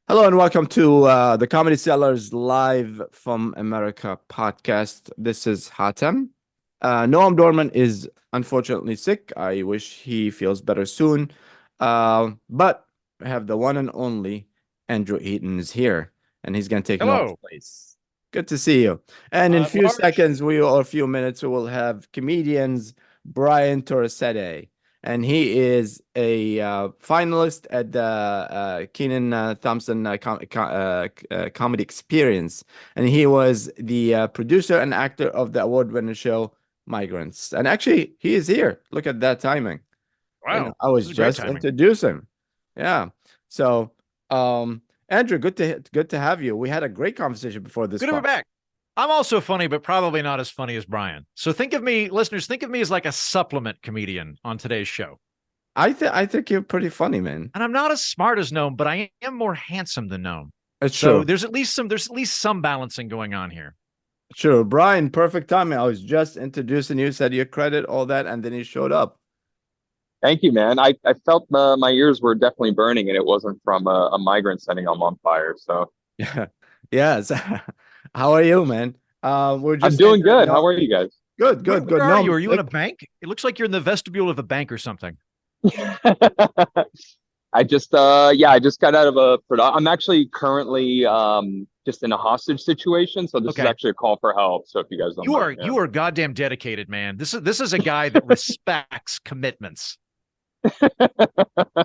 Hello and welcome to the Comedy Cellar's Live from America podcast. This is Hatem. Noam Dworman is unfortunately sick. I wish he feels better soon. But I have the one and only Andrew Heaton is here, and he's going to take Noam's Hello. place. Good to see you. And in a few Large. seconds, or a few minutes, we will have comedians Bryan Torresdey, and he is a finalist at the Keenan Thompson Comedy Experience, and he was the producer and actor of the award-winning show Migrants. And actually, he is here. Look at that timing. Wow. I This was is great just timing. introducing. Yeah. So, Andrew, good to have you. We had a great conversation before this Good to be call. back. I'm also funny, but probably not as funny as Bryan. So think of me, listeners, think of me as like a supplement comedian on today's show. I think you're pretty funny, man. And I'm not as smart as Noam, but I am more handsome than Noam. It's So true. there's at least some balancing going on here. Sure, Bryan, perfect timing. I was just introducing you, said your credit, all that, and then you showed up. Thank you, man. I felt my ears were definitely burning, and it wasn't from a migrant setting them on fire. So Yeah. Yes. How are you, man? We're I'm just doing good. no, How are you guys? good, Where, good, good. where No, are I'm you? Are you in a sick. bank? It looks like you're in the vestibule of a bank or something. I just got out of a production. I'm actually currently just in a hostage situation. So this is Okay. actually a call for help. So if you guys don't You are mind, you are goddamn dedicated, man. This is a guy that respects commitments. yeah.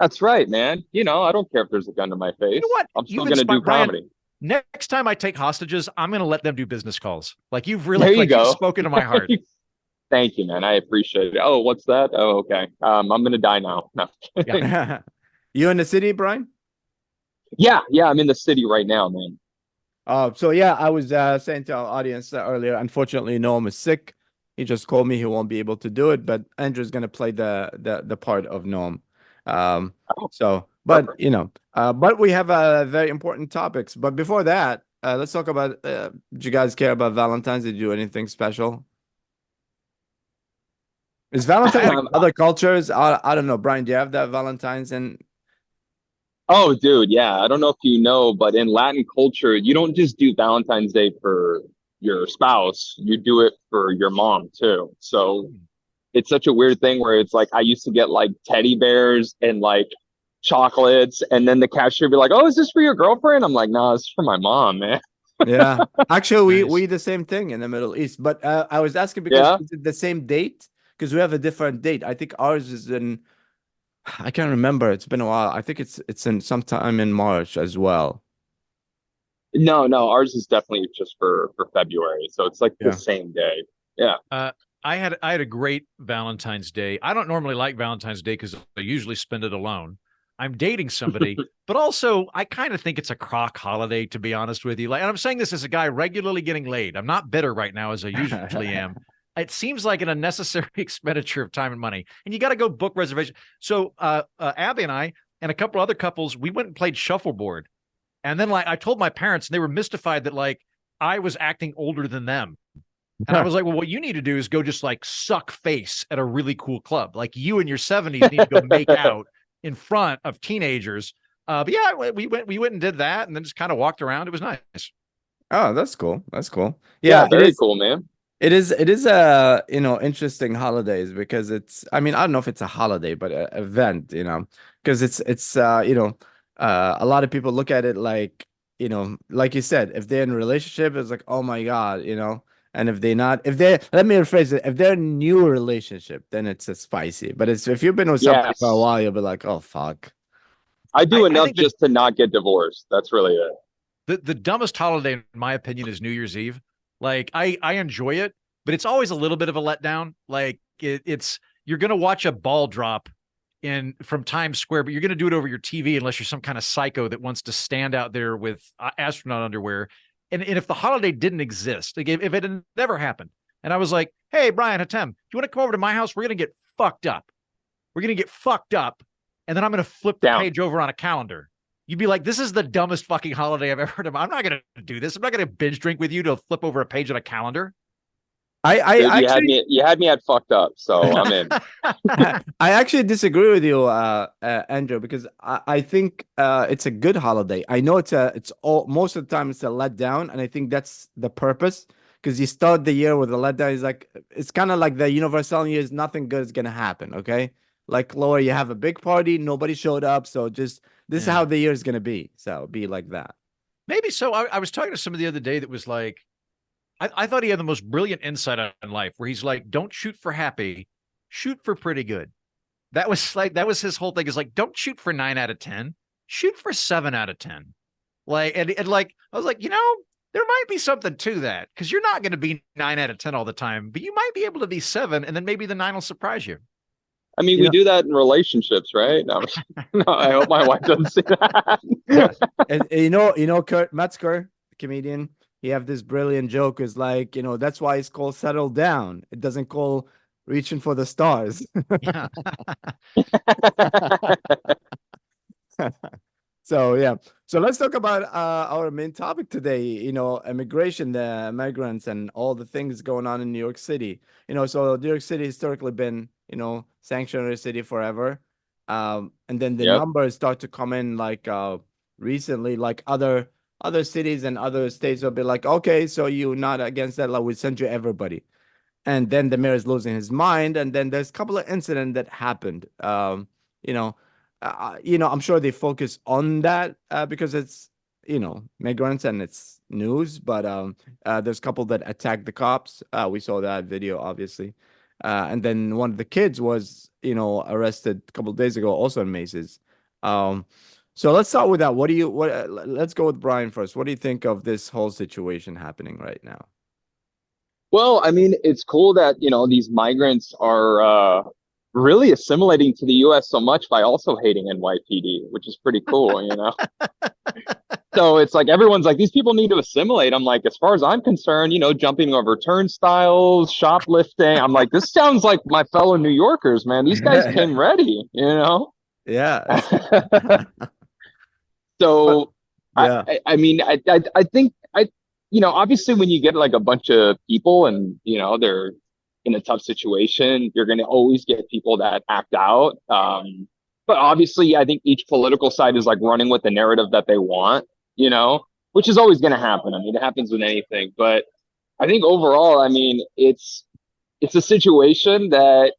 That's right, man. I don't care if there's a gun to my You know face. what? I'm still You've gonna do inspired Bryan. comedy. Next time I take hostages, I'm going to let them do business calls. Like you've really, There you you've go. spoken to my heart. Thank you, man. I appreciate it. Oh, what's that? Oh, okay. I'm gonna die now. No. Yeah. You in the city, Bryan? Yeah. I'm in the city right now, man. So yeah, I was saying to our audience earlier, unfortunately, Noam is sick. He just called me. He won't be able to do it, but Andrew's gonna play the part of Noam. Um, Oh, but perfect. but we have very important topics. But before that, let's talk about. Do you guys care about Valentine's? Did you do anything special? Is I Valentine's had a, in other cultures? I don't know, Bryan. Do you have that Valentine's in? Oh, dude, yeah. I don't know if you know, but in Latin culture, you don't just do Valentine's Day for your spouse, you do it for your mom too. So it's such a weird thing where it's like I used to get like teddy bears and like chocolates, and then the cashier would be like, "Oh, is this for your girlfriend?" I'm like, "No, it's for my mom, man." Yeah, actually, we nice. we the same thing in the Middle East. But I was asking because Yeah. is it the same date? Because we have a different date. I think ours is in. I can't remember. It's been a while. I think it's in sometime in March as well. No, ours is definitely just for February. So it's like the Yeah. same day. Yeah. Uh, I had a great Valentine's Day. I don't normally like Valentine's Day because I usually spend it alone. I'm dating somebody, but also I kind of think it's a crock holiday, to be honest with you. Like, and I'm saying this as a guy regularly getting laid. I'm not bitter right now as I usually am. It seems like an unnecessary expenditure of time and money, and you got to go book reservation. So Abby and I and a couple other couples, we went and played shuffleboard, and then like I told my parents, and they were mystified that like I was acting older than them. And I was like, well, what you need to do is go just like suck face at a really cool club. Like you in your 70s need to go make out in front of teenagers. But yeah, we went and did that and then just kind of walked around. It was nice. Oh, that's cool. That's cool. Yeah, Yeah, it very is. cool, man. It is a interesting holidays because it's I mean I don't know if it's a holiday but an event because it's a lot of people look at it like like you said if they're in a relationship it's like oh my God and if they're not if they let me rephrase it if they're in a new relationship then it's spicy but it's if you've been with somebody for a Yes. while you'll be like oh fuck. I do I enough think that just to not get divorced. That's really it. the dumbest holiday, in my opinion, is New Year's Eve. Like I enjoy it, but it's always a little bit of a letdown. Like it's you're gonna watch a ball drop in from Times Square, but you're gonna do it over your TV unless you're some kind of psycho that wants to stand out there with astronaut underwear. And if the holiday didn't exist, like if it had never happened, and I was like, hey Bryan Hatem, do you want to come over to my house? We're gonna get fucked up. We're gonna get fucked up, and then I'm gonna flip the Down. page over on a calendar. You'd be like, this is the dumbest fucking holiday I've ever heard of. I'm not going to do this. I'm not going to binge drink with you to flip over a page on a calendar. I actually you had me at fucked up, so I'm in. I actually disagree with you, Andrew, because I think it's a good holiday. I know it's all most of the time it's a letdown, and I think that's the purpose. Because you start the year with a letdown, it's kind of like the universe telling you is nothing good is gonna happen. Okay, like Laura, you have a big party, nobody showed up, so just this is Yeah. how the year is gonna be. So be like that. Maybe so. I was talking to somebody the other day that was like, I thought he had the most brilliant insight on life, where he's like, don't shoot for happy, shoot for pretty good. That was his whole thing, is like, don't shoot for 9 out of 10, shoot for 7 out of 10. Like, and like, I was like, there might be something to that, because you're not going to be 9 out of 10 all the time, but you might be able to be 7, and then maybe the 9 will surprise you. I mean, You we know, do that in relationships, right? No, no, I hope my wife doesn't see that. yeah. And Kurt Metzger, the comedian, he have this brilliant joke is like, that's why it's called Settle Down. It doesn't call Reaching for the Stars. Yeah. So yeah. So let's talk about our main topic today, immigration, the migrants and all the things going on in New York City. So New York City historically been, sanctuary city forever. And then the Yep. numbers start to come in like recently, like other cities and other states will be like, okay, so you're not against that, like we send you everybody. And then the mayor is losing his mind, and then there's a couple of incidents that happened. You know, I'm sure they focus on that because it's migrants and it's news. But there's a couple that attacked the cops. We saw that video, obviously. And then one of the kids was arrested a couple of days ago, also in Macy's. So let's start with that. Let's go with Bryan first. What do you think of this whole situation happening right now? Well, I mean, it's cool that, these migrants are really assimilating to the US so much by also hating NYPD, which is pretty cool. So it's like everyone's like, these people need to assimilate. I'm like, as far as I'm concerned, jumping over turnstiles, shoplifting. I'm like, this sounds like my fellow New Yorkers, man. These guys came ready. Yeah. But So yeah. I mean, I think obviously when you get like a bunch of people and they're in a tough situation, you're going to always get people that act out. But obviously, I think each political side is like running with the narrative that they want, which is always going to happen. I mean, it happens with anything. But I think overall, I mean, it's a situation that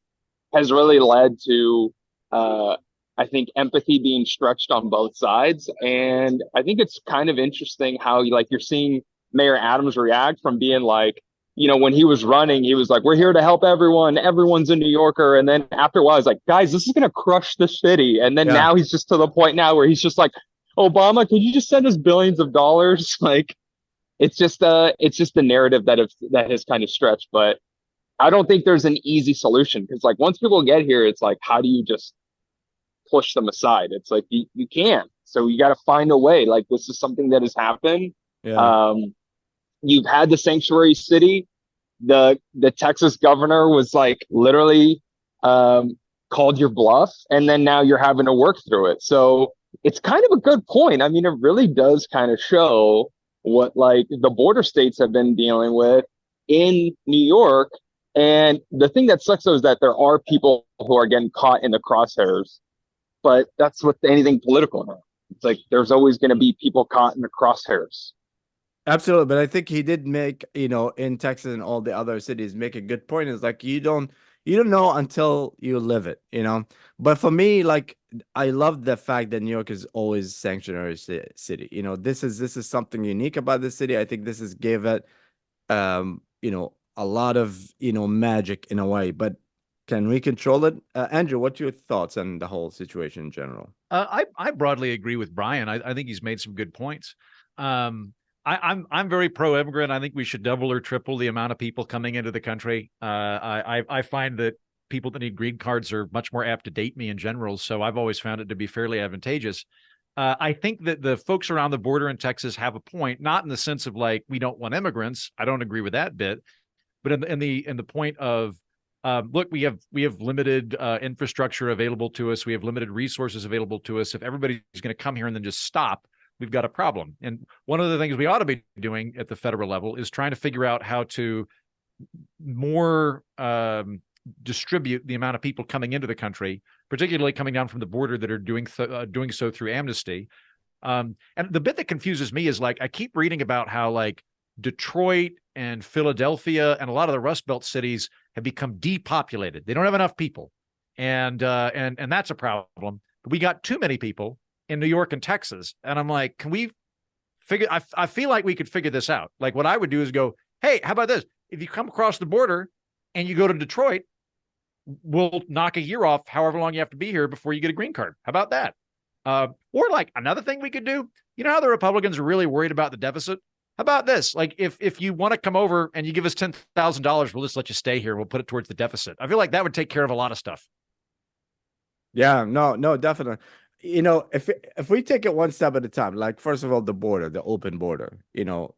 has really led to, I think, empathy being stretched on both sides. And I think it's kind of interesting how you're seeing Mayor Adams react from being like, when he was running, he was like, we're here to help everyone. Everyone's a New Yorker. And then after a while, he's like, guys, this is going to crush the city. And then Yeah. now he's just to the point now where he's just like, Obama, could you just send us billions of dollars? Like, it's just the narrative that has kind of stretched. But I don't think there's an easy solution because like once people get here, it's like, how do you just push them aside? It's like, you can't. So you got to find a way. Like, this is something that has happened. Yeah. You've had the sanctuary city. The Texas governor was like literally called your bluff, and then now you're having to work through it. So it's kind of a good point. I mean, it really does kind of show what like the border states have been dealing with in New York. And the thing that sucks though is that there are people who are getting caught in the crosshairs, but that's with anything political now. It's like there's always going to be people caught in the crosshairs. Absolutely. But I think he did make, in Texas and all the other cities, make a good point. It's like you don't know until you live it. But for me, like I love the fact that New York is always sanctuary city. This is something unique about the city. I think this is gave it a lot of magic in a way. But can we control it? Andrew, what's your thoughts on the whole situation in general? I broadly agree with Bryan. I think he's made some good points. I'm very pro-immigrant. I think we should double or triple the amount of people coming into the country. I find that people that need green cards are much more apt to date me in general, so I've always found it to be fairly advantageous. I think that the folks around the border in Texas have a point, not in the sense of like we don't want immigrants. I don't agree with that bit, but in the point of look, we have limited infrastructure available to us. We have limited resources available to us. If everybody's going to come here and then just stop, we've got a problem. And one of the things we ought to be doing at the federal level is trying to figure out how to more distribute the amount of people coming into the country, particularly coming down from the border that are doing so through amnesty. And the bit that confuses me is like I keep reading about how like Detroit and Philadelphia and a lot of the Rust Belt cities have become depopulated. They don't have enough people, and that's a problem. But we got too many people in New York and Texas, and I'm like, can we figure? I feel like we could figure this out. Like what I would do is go, hey, how about this? If you come across the border and you go to Detroit, we'll knock a year off however long you have to be here before you get a green card. How about that? Or like another thing we could do, you know how the Republicans are really worried about the deficit? How about this? Like if you want to come over and you give us $10,000, we'll just let you stay here. We'll put it towards the deficit. I feel like that would take care of a lot of stuff. Yeah, no, definitely. You know, if we take it one step at a time, like first of all, the border, the open border, you know,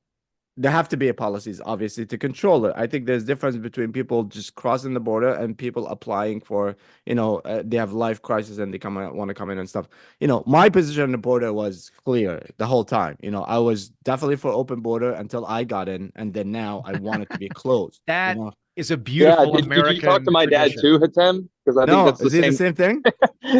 there have to be policies, obviously, to control it. I think there's difference between people just crossing the border and people applying for, you know, they have life crisis and they want to come in and stuff. You know, my position on the border was clear the whole time. You know, I was definitely for open border until I got in, and then now I want it to be closed. That you know? is a beautiful Did American you talk to my tradition. dad too, Hatem? Because I think No, that's the is it the same. same thing?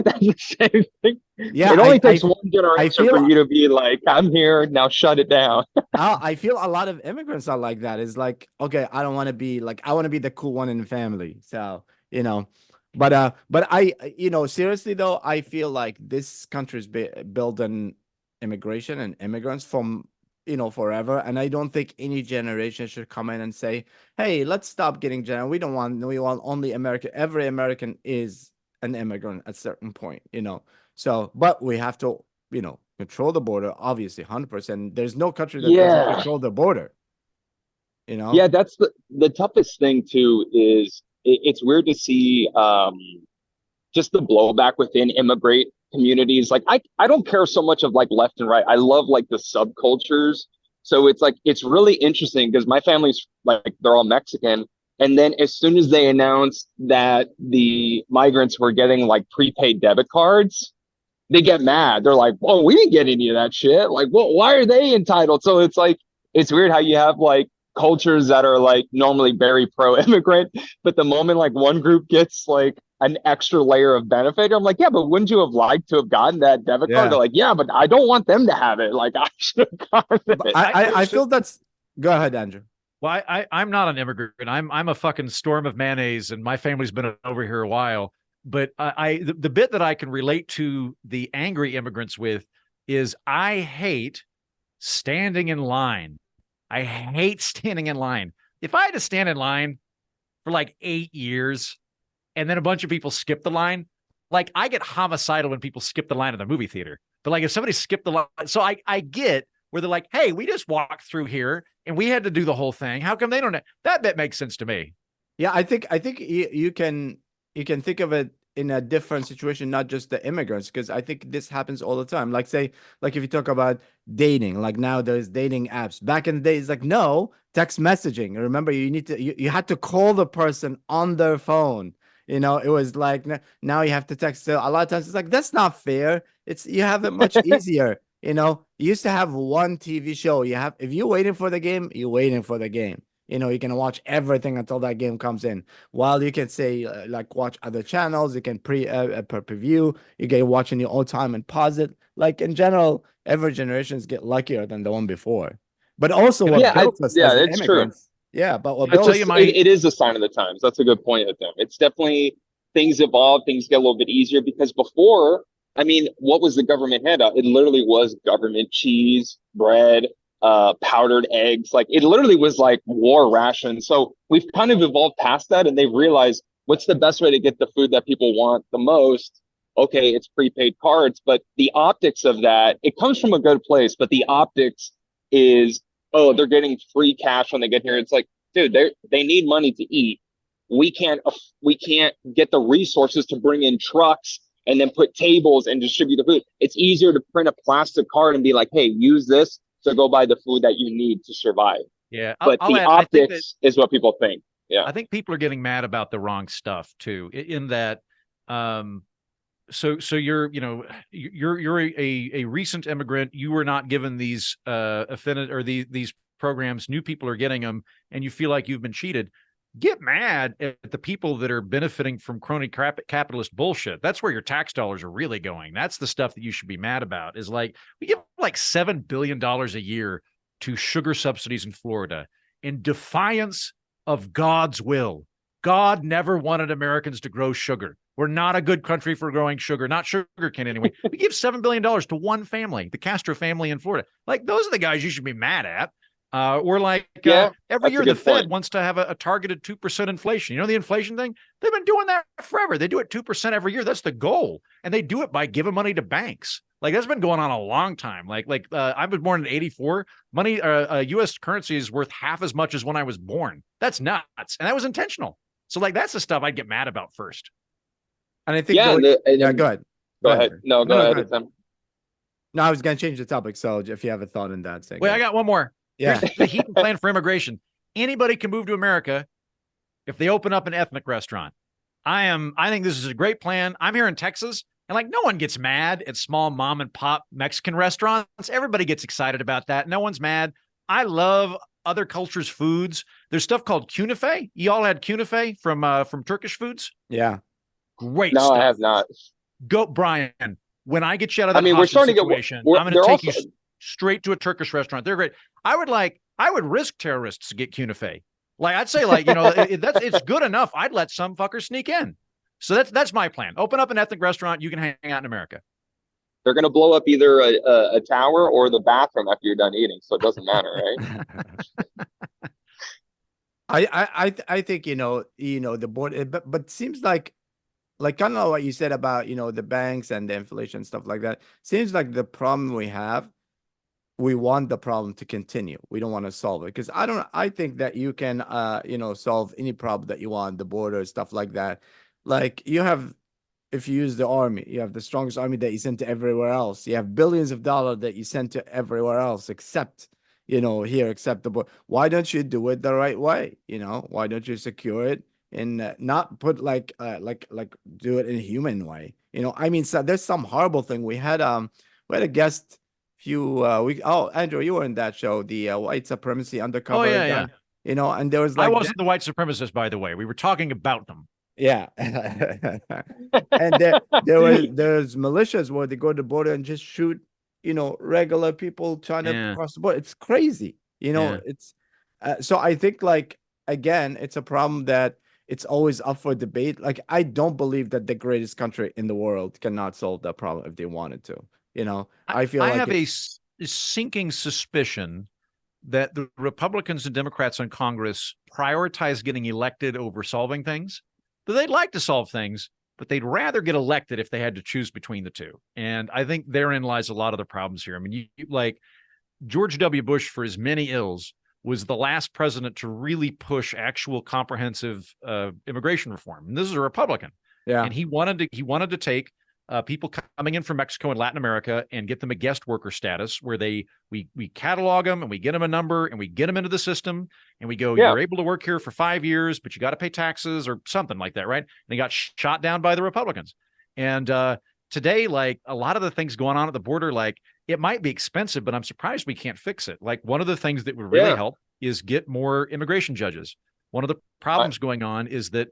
That's the same thing. Yeah, It only takes one I generation feel for you to be like, I'm here, now shut it down. I feel a lot of immigrants are like that. It's like, okay, I don't want to be like, I want to be the cool one in the family. So, you know, but you know, seriously though, I feel like this country's built on immigration and immigrants from, you know, forever. And I don't think any generation should come in and say, hey, let's stop getting we want only America. Every American is an immigrant at a certain point, you know. So, but we have to, you know, control the border, obviously, 100%. There's no country that doesn't Yeah. control the border, you know? Yeah, that's the toughest thing too, is it's weird to see just the blowback within immigrant communities. Like I don't care so much of like left and right. I love like the subcultures. So it's like it's really interesting because my family's like they're all Mexican. And then as soon as they announced that the migrants were getting like prepaid debit cards, they get mad. They're like, "Well, we didn't get any of that shit. Like, well, why are they entitled?" So it's like it's weird how you have like cultures that are like normally very pro-immigrant, but the moment like one group gets like an extra layer of benefit, I'm like, yeah, but wouldn't you have liked to have gotten that debit card? Yeah. They're like, yeah, but I don't want them to have it. Like, I should have gotten it. I feel that's. Go ahead, Andrew. Well, I'm not an immigrant. I'm a fucking storm of mayonnaise, and my family's been over here a while. But the bit that I can relate to the angry immigrants with is I hate standing in line. I hate standing in line. If I had to stand in line for like 8 years and then a bunch of people skip the line, like I get homicidal when people skip the line in the movie theater. But like if somebody skipped the line, so I get where they're like, hey, we just walked through here and we had to do the whole thing. How come they don't? That bit makes sense to me. Yeah, I think you can think of it in a different situation, not just the immigrants, because I think this happens all the time. Like say, like if you talk about dating, like now there's dating apps. Back in the days, like no text messaging. Remember, you had to call the person on their phone. You know, it was like now you have to text. So a lot of times it's like that's not fair. It's you have it much easier. You know, you used to have one TV show. You have if you're waiting for the game, you're waiting for the game. You know, you can watch everything until that game comes in. While you can say like watch other channels, you can per-view, you can watch in your own time and pause it. Like in general, every generations get luckier than the one before. But also what built us as it's immigrants. true. Yeah, but what I'll built tell you it is a sign of the times. That's a good point of them. It's definitely things evolve, things get a little bit easier because before, I mean, what was the government handout? It literally was government cheese, bread, powdered eggs. Like it literally was like war rations. So we've kind of evolved past that and they've realized what's the best way to get the food that people want the most. Okay, it's prepaid cards, but the optics of that, it comes from a good place, but the optics is, oh, they're getting free cash when they get here. It's like, dude, they need money to eat. We can't get the resources to bring in trucks and then put tables and distribute the food. It's easier to print a plastic card and be like, hey, use this to go buy the food that you need to survive. Yeah. But the optics is what people think. Yeah. I think people are getting mad about the wrong stuff too, in that, so you're, you know, you're a recent immigrant. You were not given these affinity or these programs. New people are getting them, and you feel like you've been cheated. get mad at the people that are benefiting from crony capitalist bullshit. That's where your tax dollars are really going. That's the stuff that you should be mad about. Is like we give like $7 billion a year to sugar subsidies in Florida in defiance of God's will. God never wanted Americans to grow sugar. We're not a good country for growing sugar, not sugarcane anyway. We give $7 billion to one family, the Castro family in Florida. Like, those are the guys you should be mad at. Or like every year the Fed wants to have a targeted 2% inflation. You know, the inflation thing, they've been doing that forever. They do it 2% every year. That's the goal. And they do it by giving money to banks. Like, that's been going on a long time. I was born in 84. Money, U.S. currency is worth half as much as when I was born. That's nuts. And that was intentional. So like, that's the stuff I'd get mad about first. And I think, go ahead. Go ahead. No, go ahead. No, I was going to change the topic. So if you have a thought on that, say. Wait, I got one more. Yeah. Here's the Heaton plan for immigration. Anybody can move to America if they open up an ethnic restaurant. I think this is a great plan. I'm here in Texas, and like, no one gets mad at small mom and pop Mexican restaurants. Everybody gets excited about that. No one's mad. I love other cultures' foods. There's stuff called kunefe. You all had kunefe from Turkish foods? Yeah. Great stuff. No, I have not. Go, Brian. When I get you out of that we're starting situation, I'm going to take you straight to a Turkish restaurant. They're great. I would risk terrorists to get kunefe. Like, I'd say, like, you know, it's good enough. I'd let some fucker sneak in. So that's my plan. Open up an ethnic restaurant. You can hang out in America. They're going to blow up either a tower or the bathroom after you're done eating. So it doesn't matter, right? I think, the board, but seems like kind of what you said about, the banks and the inflation, stuff like that. Seems like the problem we have, we want the problem to continue. We don't want to solve it, because I think that you can, solve any problem that you want, the border, stuff like that. Like, if you use the army, you have the strongest army that you send to everywhere else. You have billions of dollars that you send to everywhere else, except, here, except the border. Why don't you do it the right way? Why don't you secure it and not put like do it in a human way? So there's some horrible thing. We had a guest Andrew, you were in that show, the white supremacy undercover. Oh yeah. And there was like, I wasn't the white supremacist, by the way. We were talking about them. Yeah. And there's militias where they go to the border and just shoot, regular people trying to cross the border. It's crazy. It's so I think, like, again, it's a problem that it's always up for debate. Like, I don't believe that the greatest country in the world cannot solve that problem if they wanted to. I feel like I have a sinking suspicion that the Republicans and Democrats in Congress prioritize getting elected over solving things. That they'd like to solve things, but they'd rather get elected if they had to choose between the two. And I think therein lies a lot of the problems here. I mean, like George W. Bush, for his many ills, was the last president to really push actual comprehensive immigration reform. And this is a Republican. Yeah. And he wanted to take people coming in from Mexico and Latin America and get them a guest worker status, where we catalog them and we get them a number and we get them into the system and we go, you're able to work here for 5 years, but you got to pay taxes or something like that, right? And they got shot down by the Republicans. And today, like, a lot of the things going on at the border, like, it might be expensive, but I'm surprised we can't fix it. Like, one of the things that would really help is get more immigration judges. One of the problems going on is that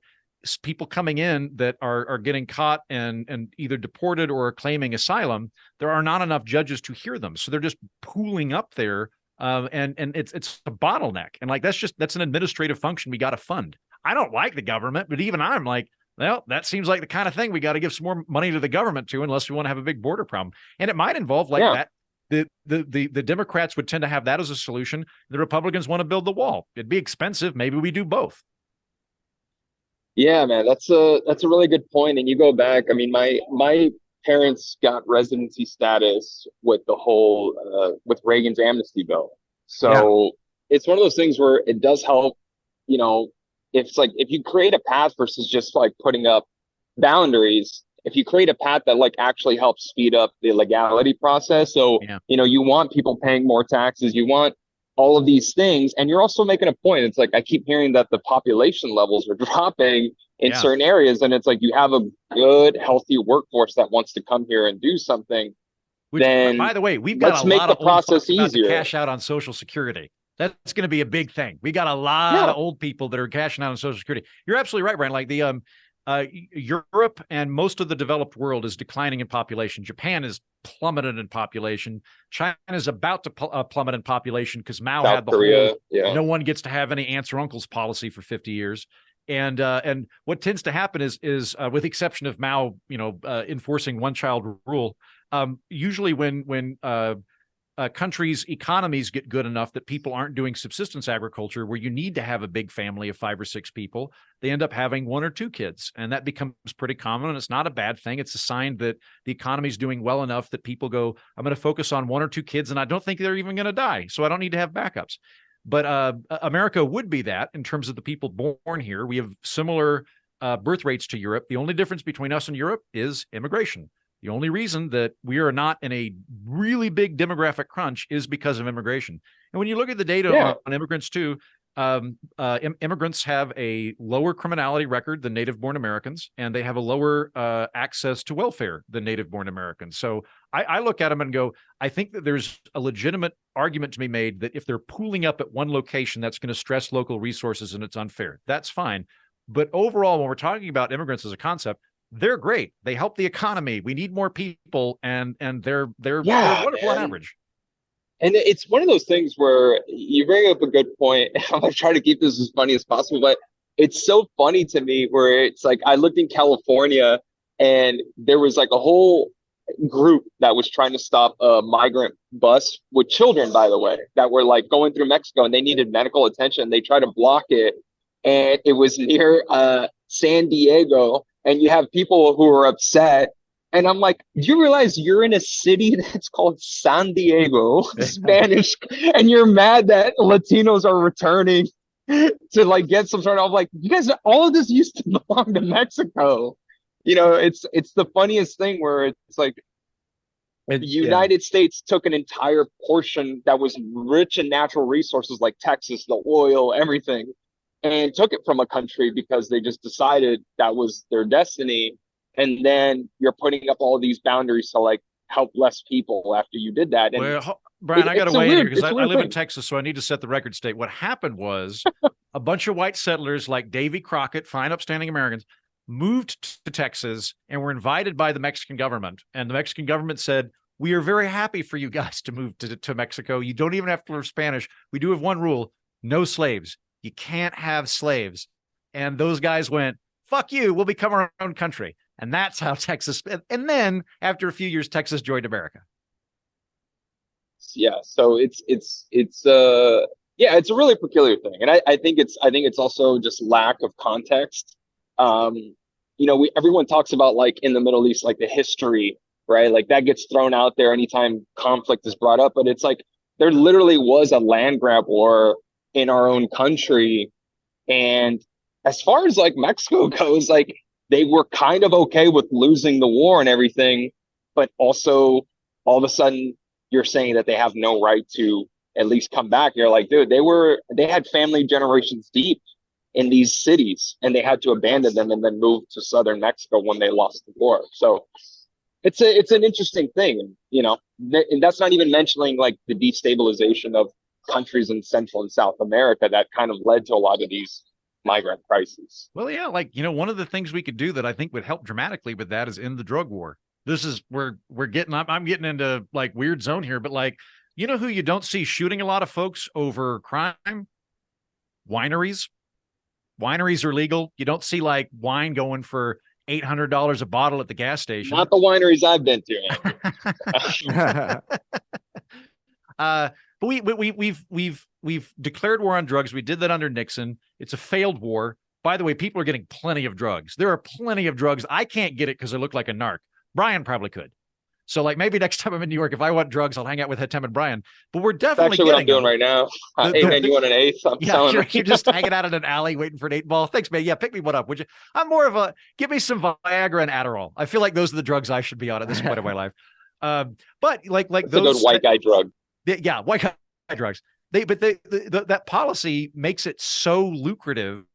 people coming in that are getting caught and either deported or claiming asylum, there are not enough judges to hear them. So they're just pooling up there. And it's a bottleneck. And like, that's an administrative function we got to fund. I don't like the government, but even I'm like, well, that seems like the kind of thing we got to give some more money to the government to, unless we want to have a big border problem. And it might involve that. The Democrats would tend to have that as a solution. The Republicans want to build the wall. It'd be expensive. Maybe we do both. Yeah, man, that's a really good point. And you go back, I mean, my parents got residency status with the whole with Reagan's amnesty bill. So it's one of those things where it does help, it's like, if you create a path versus just like putting up boundaries, if you create a path that like actually helps speed up the legality process. So, you want people paying more taxes, you want all of these things. And you're also making a point. It's like, I keep hearing that the population levels are dropping in certain areas. And it's like, you have a good, healthy workforce that wants to come here and do something. Which, then, by the way, we've got let's a make lot the of process easier. easier. Cash out on Social Security. That's going to be a big thing. We got a lot of old people that are cashing out on Social Security. You're absolutely right, Bryan. Like the Europe and most of the developed world is declining in population. Japan is plummeted in population. China is about to plummet in population because Mao South had the Korea, whole no one gets to have any aunts or uncles policy for 50 years. And what tends to happen is with the exception of Mao, enforcing one-child rule, usually when countries' economies get good enough that people aren't doing subsistence agriculture where you need to have a big family of 5 or 6 people, they end up having 1 or 2 kids. And that becomes pretty common. And it's not a bad thing. It's a sign that the economy is doing well enough that people go, I'm going to focus on 1 or 2 kids, and I don't think they're even going to die. So I don't need to have backups. But America would be that in terms of the people born here. We have similar birth rates to Europe. The only difference between us and Europe is immigration. The only reason that we are not in a really big demographic crunch is because of immigration. And when you look at the data on immigrants too, immigrants have a lower criminality record than native-born Americans, and they have a lower access to welfare than native-born Americans. So I look at them and go, I think that there's a legitimate argument to be made that if they're pooling up at one location, that's going to stress local resources and it's unfair. That's fine. But overall, when we're talking about immigrants as a concept, they're great. They help the economy. We need more people, and they're wonderful on average. And it's one of those things where you bring up a good point. I'm gonna try to keep this as funny as possible, but it's so funny to me where it's like I lived in California and there was like a whole group that was trying to stop a migrant bus with children, by the way, that were like going through Mexico and they needed medical attention. They tried to block it, and it was near San Diego. And you have people who are upset. And I'm like, do you realize you're in a city that's called San Diego, Spanish, and you're mad that Latinos are returning to like get some sort of like, you guys, all of this used to belong to Mexico. It's the funniest thing where it's like the United States took an entire portion that was rich in natural resources like Texas, the oil, everything, and took it from a country because they just decided that was their destiny. And then you're putting up all these boundaries to like help less people after you did that. And well, Bryan, I got to weigh in here because I live in Texas, so I need to set the record straight. What happened was a bunch of white settlers like Davy Crockett, fine, upstanding Americans, moved to Texas and were invited by the Mexican government. And the Mexican government said, we are very happy for you guys to move to Mexico. You don't even have to learn Spanish. We do have one rule, no slaves. You can't have slaves. And those guys went, fuck you, we'll become our own country. And that's how Texas, and then after a few years, Texas joined America. Yeah. So it's a really peculiar thing. And I think it's also just lack of context. Everyone talks about like in the Middle East, like the history, right? Like that gets thrown out there anytime conflict is brought up, but it's like, there literally was a land grab war in our own country. And as far as like Mexico goes, like they were kind of okay with losing the war and everything, but also all of a sudden you're saying that they have no right to at least come back. You're like, dude, they had family generations deep in these cities and they had to abandon them and then move to southern Mexico when they lost the war. So it's an interesting thing, and that's not even mentioning like the destabilization of countries in Central and South America that kind of led to a lot of these migrant crises. Well, yeah, like, one of the things we could do that I think would help dramatically with that is end the drug war. This is where I'm getting into like weird zone here, but like, who you don't see shooting a lot of folks over crime? Wineries. Wineries are legal. You don't see like wine going for $800 a bottle at the gas station. Not the wineries I've been to. But we've declared war on drugs. We did that under Nixon. It's a failed war. By the way, people are getting plenty of drugs. There are plenty of drugs. I can't get it because I look like a narc. Bryan probably could. So like maybe next time I'm in New York, if I want drugs, I'll hang out with Hatem and Bryan. But we're definitely That's actually what I'm doing right now. Hey man, you want an eighth? You're just hanging out in an alley waiting for an 8-ball. Thanks, man. Yeah, pick me one up, would you? I'm more of give me some Viagra and Adderall. I feel like those are the drugs I should be on at this point of my life. But like that's those a good white guy drug. Yeah, white guy drugs. That policy makes it so lucrative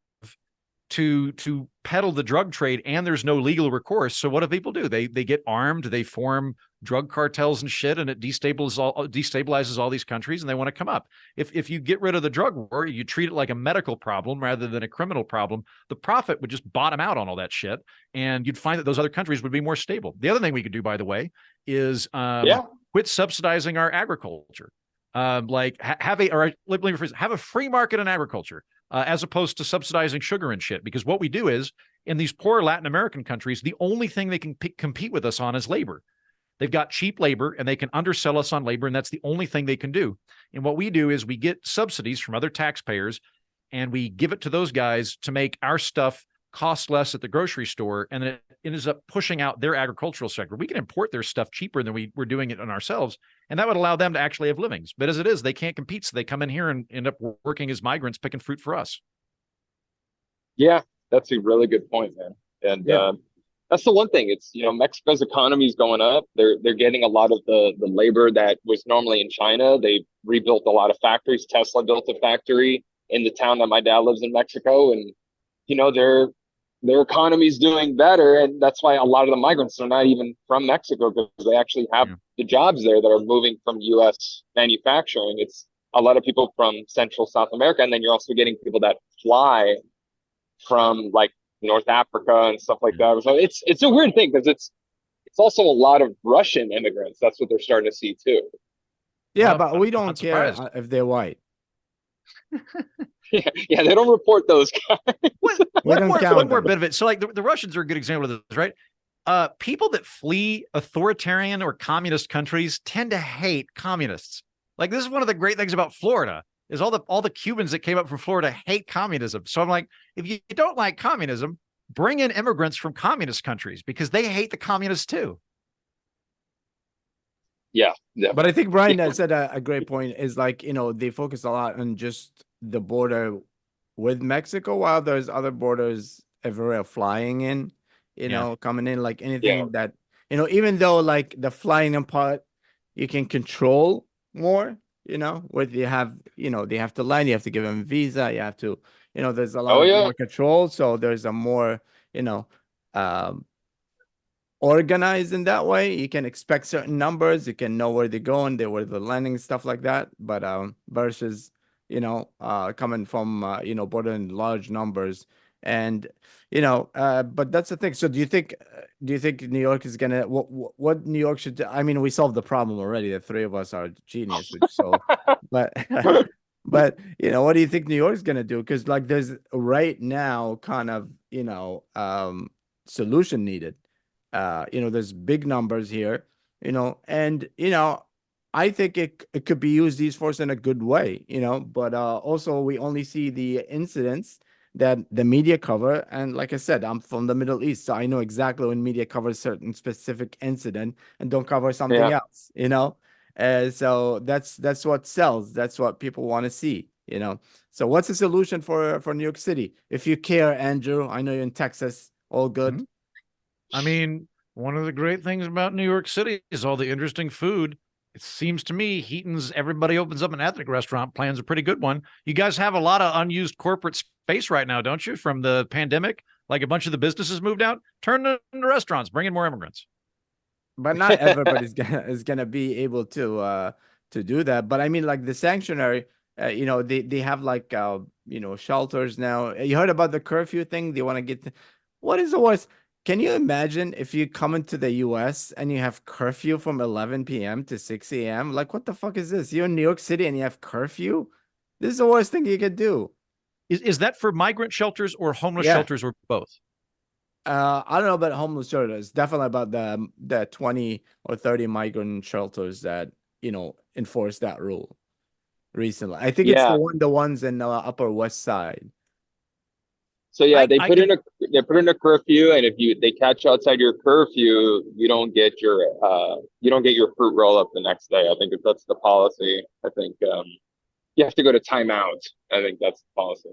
to peddle the drug trade, and there's no legal recourse. So what do people do? They get armed, they form drug cartels and shit, and it destabilizes all these countries, and they want to come up. If you get rid of the drug war, you treat it like a medical problem rather than a criminal problem, the profit would just bottom out on all that shit, and you'd find that those other countries would be more stable. The other thing we could do, by the way, is quit subsidizing our agriculture. Have a free market in agriculture, as opposed to subsidizing sugar and shit. Because what we do is, in these poor Latin American countries, the only thing they can compete with us on is labor. They've got cheap labor and they can undersell us on labor, and that's the only thing they can do. And what we do is we get subsidies from other taxpayers and we give it to those guys to make our stuff cost less at the grocery store, and then it ends up pushing out their agricultural sector. We can import their stuff cheaper than we're doing it on ourselves, and that would allow them to actually have livings. But as it is, they can't compete, so they come in here and end up working as migrants, picking fruit for us. Yeah, that's a really good point, man. And that's the one thing. It's, Mexico's economy is going up. They're getting a lot of the labor that was normally in China. They rebuilt a lot of factories. Tesla built a factory in the town that my dad lives in, Mexico, and their economy is doing better, and that's why a lot of the migrants are not even from Mexico, because they actually have the jobs there that are moving from U.S. manufacturing. It's a lot of people from Central South America, and then you're also getting people that fly from like North Africa and stuff like that. So it's a weird thing, because it's also a lot of Russian immigrants. That's what they're starting to see too. Yeah, but we don't care if they're white. Yeah, they don't report those guys. One more bit of it. So, like, the Russians are a good example of this, right? People that flee authoritarian or communist countries tend to hate communists. Like, this is one of the great things about Florida, is all the Cubans that came up from Florida hate communism. So I'm like, if you don't like communism, bring in immigrants from communist countries, because they hate the communists too. Yeah. But I think Bryan said a great point, is like, they focus a lot on just the border with Mexico, while there's other borders everywhere flying in, coming in, like anything that, even though like the flying in part, you can control more, where they have to land, you have to give them a visa, you have to, there's a lot more control. So there's a more, organized in that way. You can expect certain numbers, you can know where they're going, where they're landing, stuff like that. But versus coming from border in large numbers, and but that's the thing. So do you think New York is gonna, what New York should do? I mean, we solved the problem already, the three of us are geniuses, so but but what do you think New York is gonna do? Because like there's right now kind of solution needed. There's big numbers here, and I think it could be used, these force, in a good way, but also we only see the incidents that the media cover. And like I said, I'm from the Middle East, so I know exactly when media covers certain specific incident and don't cover something else, so that's what sells. That's what people want to see, So what's the solution for New York City? If you care, Andrew, I know you're in Texas, all good. Mm-hmm. I mean, one of the great things about New York City is all the interesting food. It seems to me Heaton's Everybody Opens Up an Ethnic Restaurant plan's a pretty good one. You guys have a lot of unused corporate space right now, don't you? From the pandemic, like a bunch of the businesses moved out, turn them into restaurants, bring in more immigrants. But not everybody's gonna be able to do that. But I mean, like the sanctuary, they have like shelters now. You heard about the curfew thing? They want to get what is the worst? Can you imagine if you come into the US and you have curfew from 11 p.m. to 6 a.m.? Like, what the fuck is this? You're in New York City and you have curfew? This is the worst thing you could do. Is that for migrant shelters or homeless shelters, or both? I don't know about homeless shelters. Definitely about the 20 or 30 migrant shelters that, enforce that rule recently. I think it's the ones in the Upper West Side. So they put in a curfew, and if they catch you outside your curfew, you don't get your fruit roll up the next day. I think that's the policy. I think you have to go to timeout. I think that's the policy.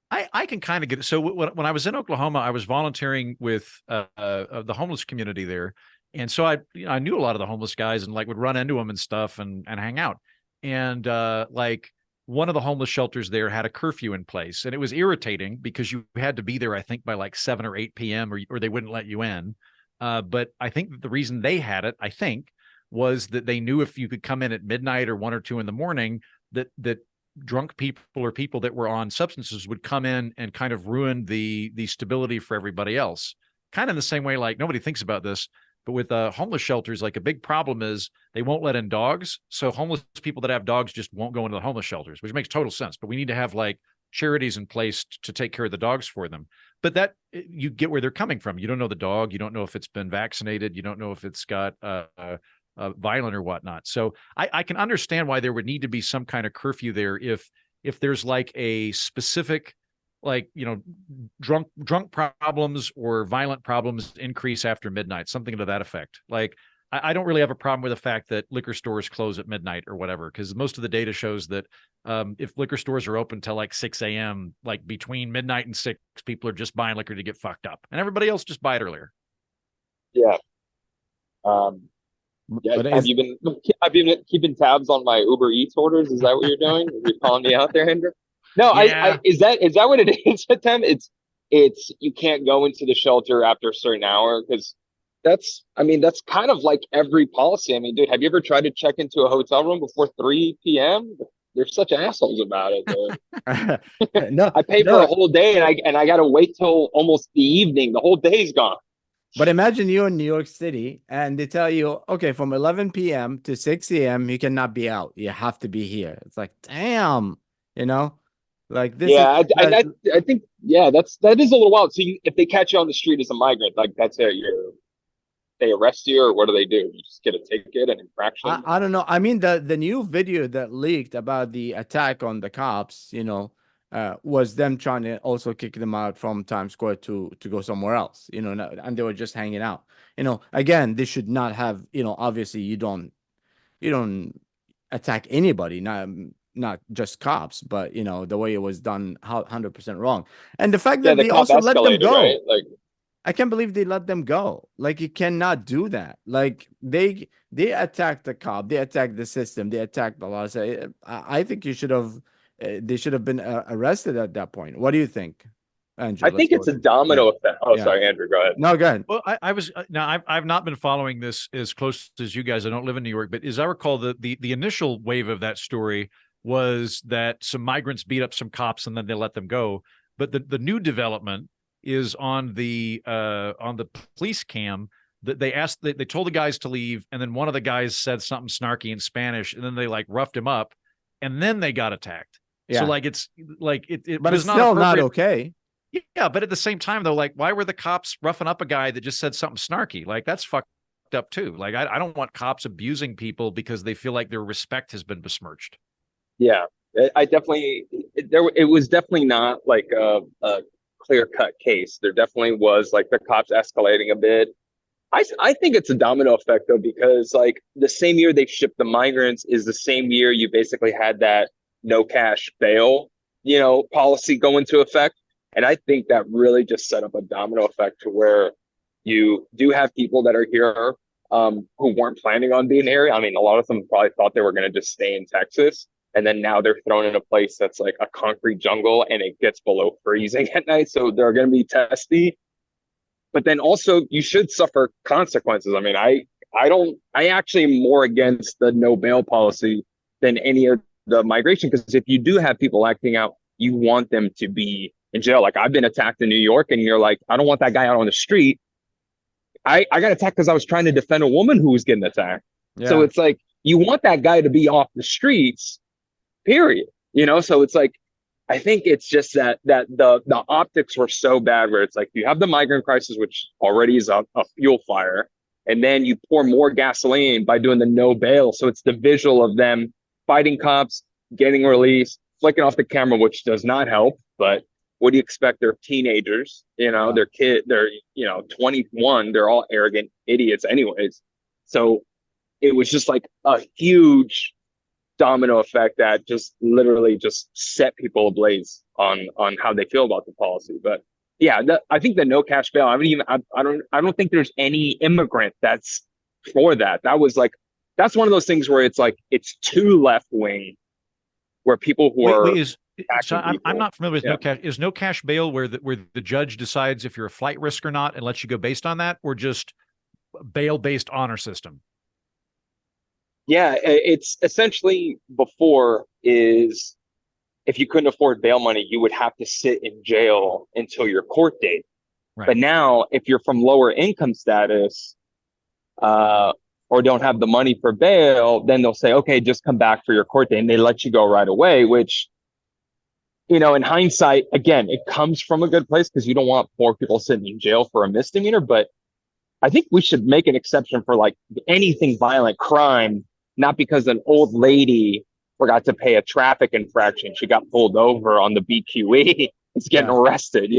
I can kind of get it. So when I was in Oklahoma, I was volunteering with the homeless community there, and so I knew a lot of the homeless guys and like would run into them and stuff and hang out, and like one of the homeless shelters there had a curfew in place, and it was irritating because you had to be there, I think, by like 7 or 8 p.m. or they wouldn't let you in. But I think that the reason they had it, I think, was that they knew if you could come in at midnight or 1 or 2 in the morning, that drunk people or people that were on substances would come in and kind of ruin the stability for everybody else. Kind of in the same way, like nobody thinks about this, but with homeless shelters, like a big problem is they won't let in dogs. So homeless people that have dogs just won't go into the homeless shelters, which makes total sense. But we need to have like charities in place to take care of the dogs for them. But that you get where they're coming from. You don't know the dog. You don't know if it's been vaccinated. You don't know if it's got violent or whatnot. So I can understand why there would need to be some kind of curfew there if there's like a specific, like, you know, drunk problems or violent problems increase after midnight, something to that effect. Like, I don't really have a problem with the fact that liquor stores close at midnight or whatever, because most of the data shows that if liquor stores are open till like 6 a.m., like between midnight and 6, people are just buying liquor to get fucked up, and everybody else just buy it earlier. Yeah. Yeah, have you been keeping tabs on my Uber Eats orders? Is that what you're doing? Are you calling me out there, Hendrik? No, Yeah. is that what it is, Hatem? It's you can't go into the shelter after a certain hour because that's kind of like every policy. I mean, dude, have you ever tried to check into a hotel room before 3 p.m.? They're such assholes about it, dude. No, I pay for a whole day and I gotta wait till almost the evening. The whole day's gone. but imagine you're in New York City and they tell you, okay, from 11 p.m. to 6 a.m., you cannot be out. You have to be here. It's like, damn, you know, like this is. Yeah, I think that is a little wild. So if they catch you on the street as a migrant, like that's it, they arrest you, or what do? You just get a ticket, an infraction? I don't know. I mean, the new video that leaked about the attack on the cops, you know, was them trying to also kick them out from Times Square to go somewhere else, you know, and they were just hanging out. You know, again, they should not have, you know, obviously you don't attack anybody, not just cops, but you know, the way it was done, 100% wrong. And the fact that the they cop also let them escalated, go. right? Like, I can't believe they let them go. Like, you cannot do that. Like, they attacked the cop, they attacked the system, they attacked the law. So I think they should have been arrested at that point. What do you think, Andrew? I think it's a domino effect. Oh, Yeah. sorry, Andrew, go ahead. No, go ahead. Well, I've not been following this as close as you guys. I don't live in New York, but as I recall, the initial wave of that story was that some migrants beat up some cops and then they let them go. But the new development is on the police cam that they told the guys to leave, and then one of the guys said something snarky in Spanish, and then they like roughed him up, and then they got attacked. Yeah. So like it but was it's still not okay. Yeah, but at the same time though, like, why were the cops roughing up a guy that just said something snarky? Like, that's fucked up too. Like, I don't want cops abusing people because they feel like their respect has been besmirched. Yeah, it was definitely not like a clear-cut case. There definitely was like the cops escalating a bit. I think it's a domino effect though, because like the same year they shipped the migrants is the same year you basically had that no cash bail, you know, policy go into effect. And I think that really just set up a domino effect to where you do have people that are here who weren't planning on being here. I mean, a lot of them probably thought they were going to just stay in Texas. And then now they're thrown in a place that's like a concrete jungle and it gets below freezing at night. So they're going to be testy. But then also you should suffer consequences. I mean, I actually am more against the no bail policy than any of the migration, because if you do have people acting out, you want them to be in jail. Like, I've been attacked in New York and you're like, I don't want that guy out on the street. I got attacked because I was trying to defend a woman who was getting attacked. Yeah. So it's like, you want that guy to be off the streets, period. You know, so it's like, I think it's just that the optics were so bad where it's like you have the migrant crisis, which already is a fuel fire, and then you pour more gasoline by doing the no bail. So it's the visual of them fighting cops, getting released, flicking off the camera, which does not help. But what do you expect? They're teenagers, you know, they're 21. They're all arrogant idiots anyways. So it was just like a huge domino effect that just literally just set people ablaze on how they feel about the policy. But yeah, I think the no cash bail, I don't think there's any immigrant that's for that. That's one of those things where it's like, it's too left wing, where people who Wait, are is so attacking I'm people. not familiar with Yeah. no cash. Is no cash bail where the judge decides if you're a flight risk or not and lets you go based on that, or just bail based honor system? Yeah, it's essentially before is if you couldn't afford bail money, you would have to sit in jail until your court date. Right. But now, if you're from lower income status, uh, or don't have the money for bail, then they'll say, okay, just come back for your court date, and they let you go right away. Which, in hindsight, again, it comes from a good place because you don't want poor people sitting in jail for a misdemeanor. But I think we should make an exception for like anything violent crime, not because an old lady forgot to pay a traffic infraction. She got pulled over on the BQE. It's getting Yeah. arrested,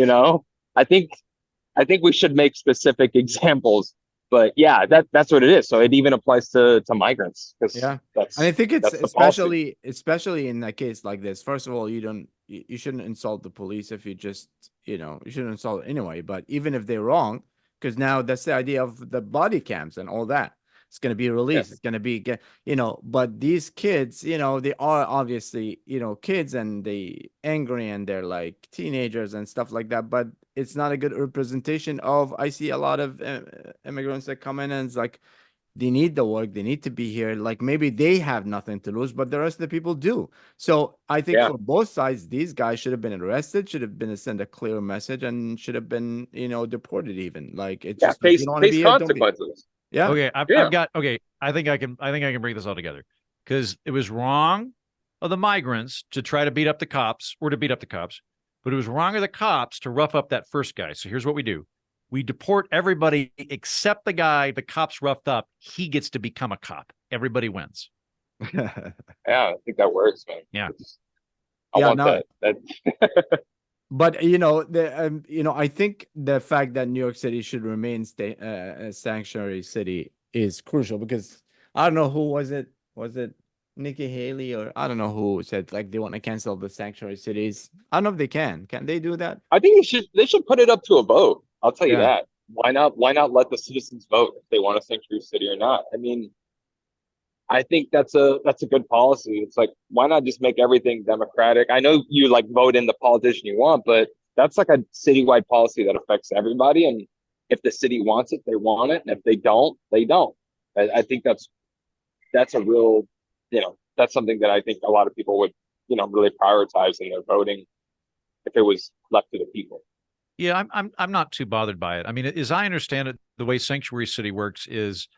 I think we should make specific examples. But yeah, that's what it is. So it even applies to migrants because Yeah. that's And I think it's that's the policy. especially in a case like this. First of all, you shouldn't insult the police if you just, you shouldn't insult anyway. But even if they're wrong, because now that's the idea of the body cams and all that. It's going to be Yeah, released. It's going to be, but these kids, they are obviously, kids and they angry and they're like teenagers and stuff like that. But it's not a good representation of, I see a lot of immigrants that come in and it's like, they need the work, they need to be here, like maybe they have nothing to lose but the rest of the people do. So I think yeah, for both sides, these guys should have been arrested, should have been sent a clear message, and should have been deported. Even like it's yeah. just like, you Face don't want to face be here, don't be. consequences. Yeah. Okay, Yeah, I've got okay. I think I can bring this all together because it was wrong of the migrants to try to beat up the cops or to beat up the cops, but it was wrong of the cops to rough up that first guy. So here's what we do: we deport everybody except the guy the cops roughed up. He gets to become a cop. Everybody wins. yeah. I think that works, man. Yeah. I Yeah, want no, that. but I think the fact that New York City should remain a sanctuary city is crucial, because I don't know who was it. Was it Nikki Haley, or I don't know who said like they want to cancel the sanctuary cities? I don't know if they can. Can they do that? I think they should put it up to a vote. I'll tell you Yeah. that. Why not let the citizens vote if they want a sanctuary city or not? I mean, I think that's a good policy. It's like, why not just make everything democratic? I know you like vote in the politician you want, but that's like a citywide policy that affects everybody. And if the city wants it, they want it. And if they don't, they don't. I think that's a real, that's something that I think a lot of people would, really prioritize in their voting if it was left to the people. Yeah, I'm not too bothered by it. I mean, as I understand it, the way sanctuary city works is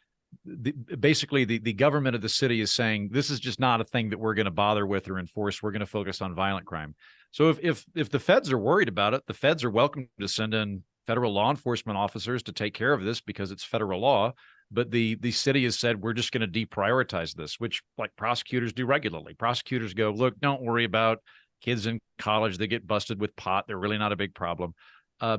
basically the government of the city is saying this is just not a thing that we're going to bother with or enforce. We're going to focus on violent crime. So if the feds are worried about it, the feds are welcome to send in federal law enforcement officers to take care of this because it's federal law. But the city has said we're just going to deprioritize this, which like prosecutors do regularly. Prosecutors go, look, don't worry about kids in college that get busted with pot. They're really not a big problem.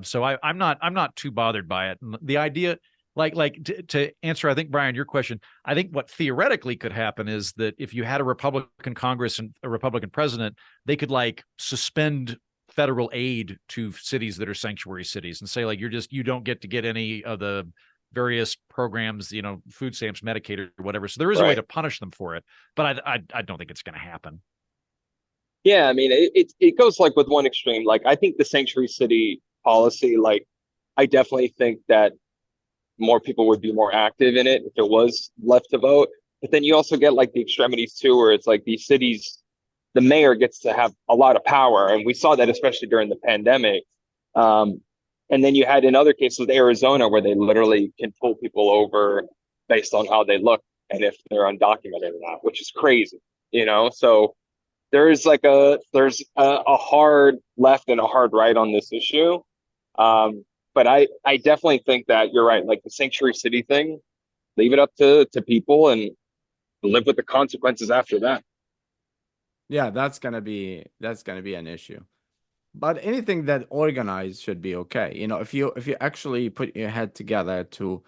So I'm not too bothered by it. And the idea, to answer, I think, Bryan, your question, I think what theoretically could happen is that if you had a Republican Congress and a Republican president, they could like suspend federal aid to cities that are sanctuary cities and say like you don't get to get any of the various programs, food stamps, Medicaid, or whatever. So there is a way to punish them for it, but I don't think it's going to happen. Yeah, I mean, it goes like with one extreme. Like, I think the sanctuary city policy, like, I definitely think that more people would be more active in it if it was left to vote. But then you also get like the extremities too, where it's like these cities, the mayor gets to have a lot of power, and we saw that especially during the pandemic. And then you had in other cases with Arizona where they literally can pull people over based on how they look and if they're undocumented or not, which is crazy, So there's a hard left and a hard right on this issue. But I definitely think that you're right. Like the sanctuary city thing, leave it up to people and live with the consequences after that. Yeah, that's gonna be an issue. But anything that organized should be okay. If you actually put your head together to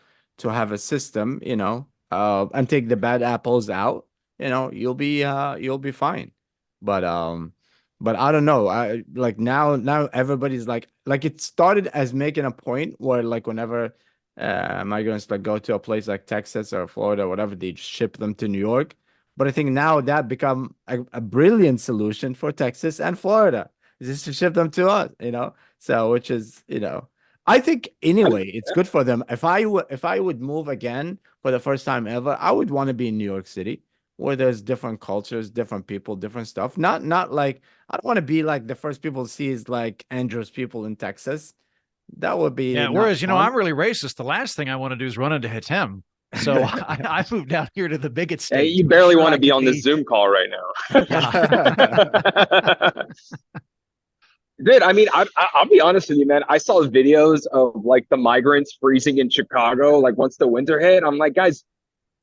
have a system, and take the bad apples out, you'll be fine. But I don't know. I like now everybody's like it started as making a point where like whenever migrants like go to a place like Texas or Florida or whatever, they just ship them to New York. But I think now that become a brilliant solution for Texas and Florida, is just to ship them to us, So, which is, I think I'm, anyway, it's good for them. If I would move again for the first time ever, I would want to be in New York City, where there's different cultures, different people, different stuff. Not like I don't want to be like the first people to see is like Andrew's people in Texas. That would be Yeah. not Whereas, fun. I'm really racist. The last thing I want to do is run into Hatem. So I moved out here to the bigot hey, state you to make barely sure want I to be could on this be. Zoom call right Yeah. now. Dude, I mean, I'll be honest with you, man. I saw videos of like the migrants freezing in Chicago, like once the winter hit. I'm like, guys,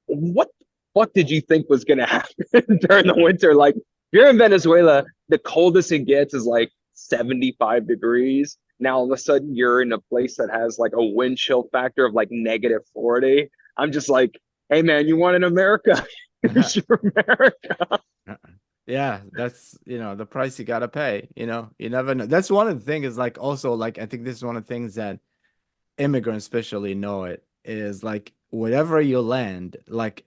what the fuck did you think was gonna happen during the winter? Like, if you're in Venezuela, the coldest it gets is like 75 degrees. Now all of a sudden you're in a place that has like a wind chill factor of like -40. I'm just like, hey man, you want in America? Here's your America. Yeah, that's the price you gotta pay. You never know. That's one of the things is like also like I think this is one of the things that immigrants especially know it is like wherever you land, like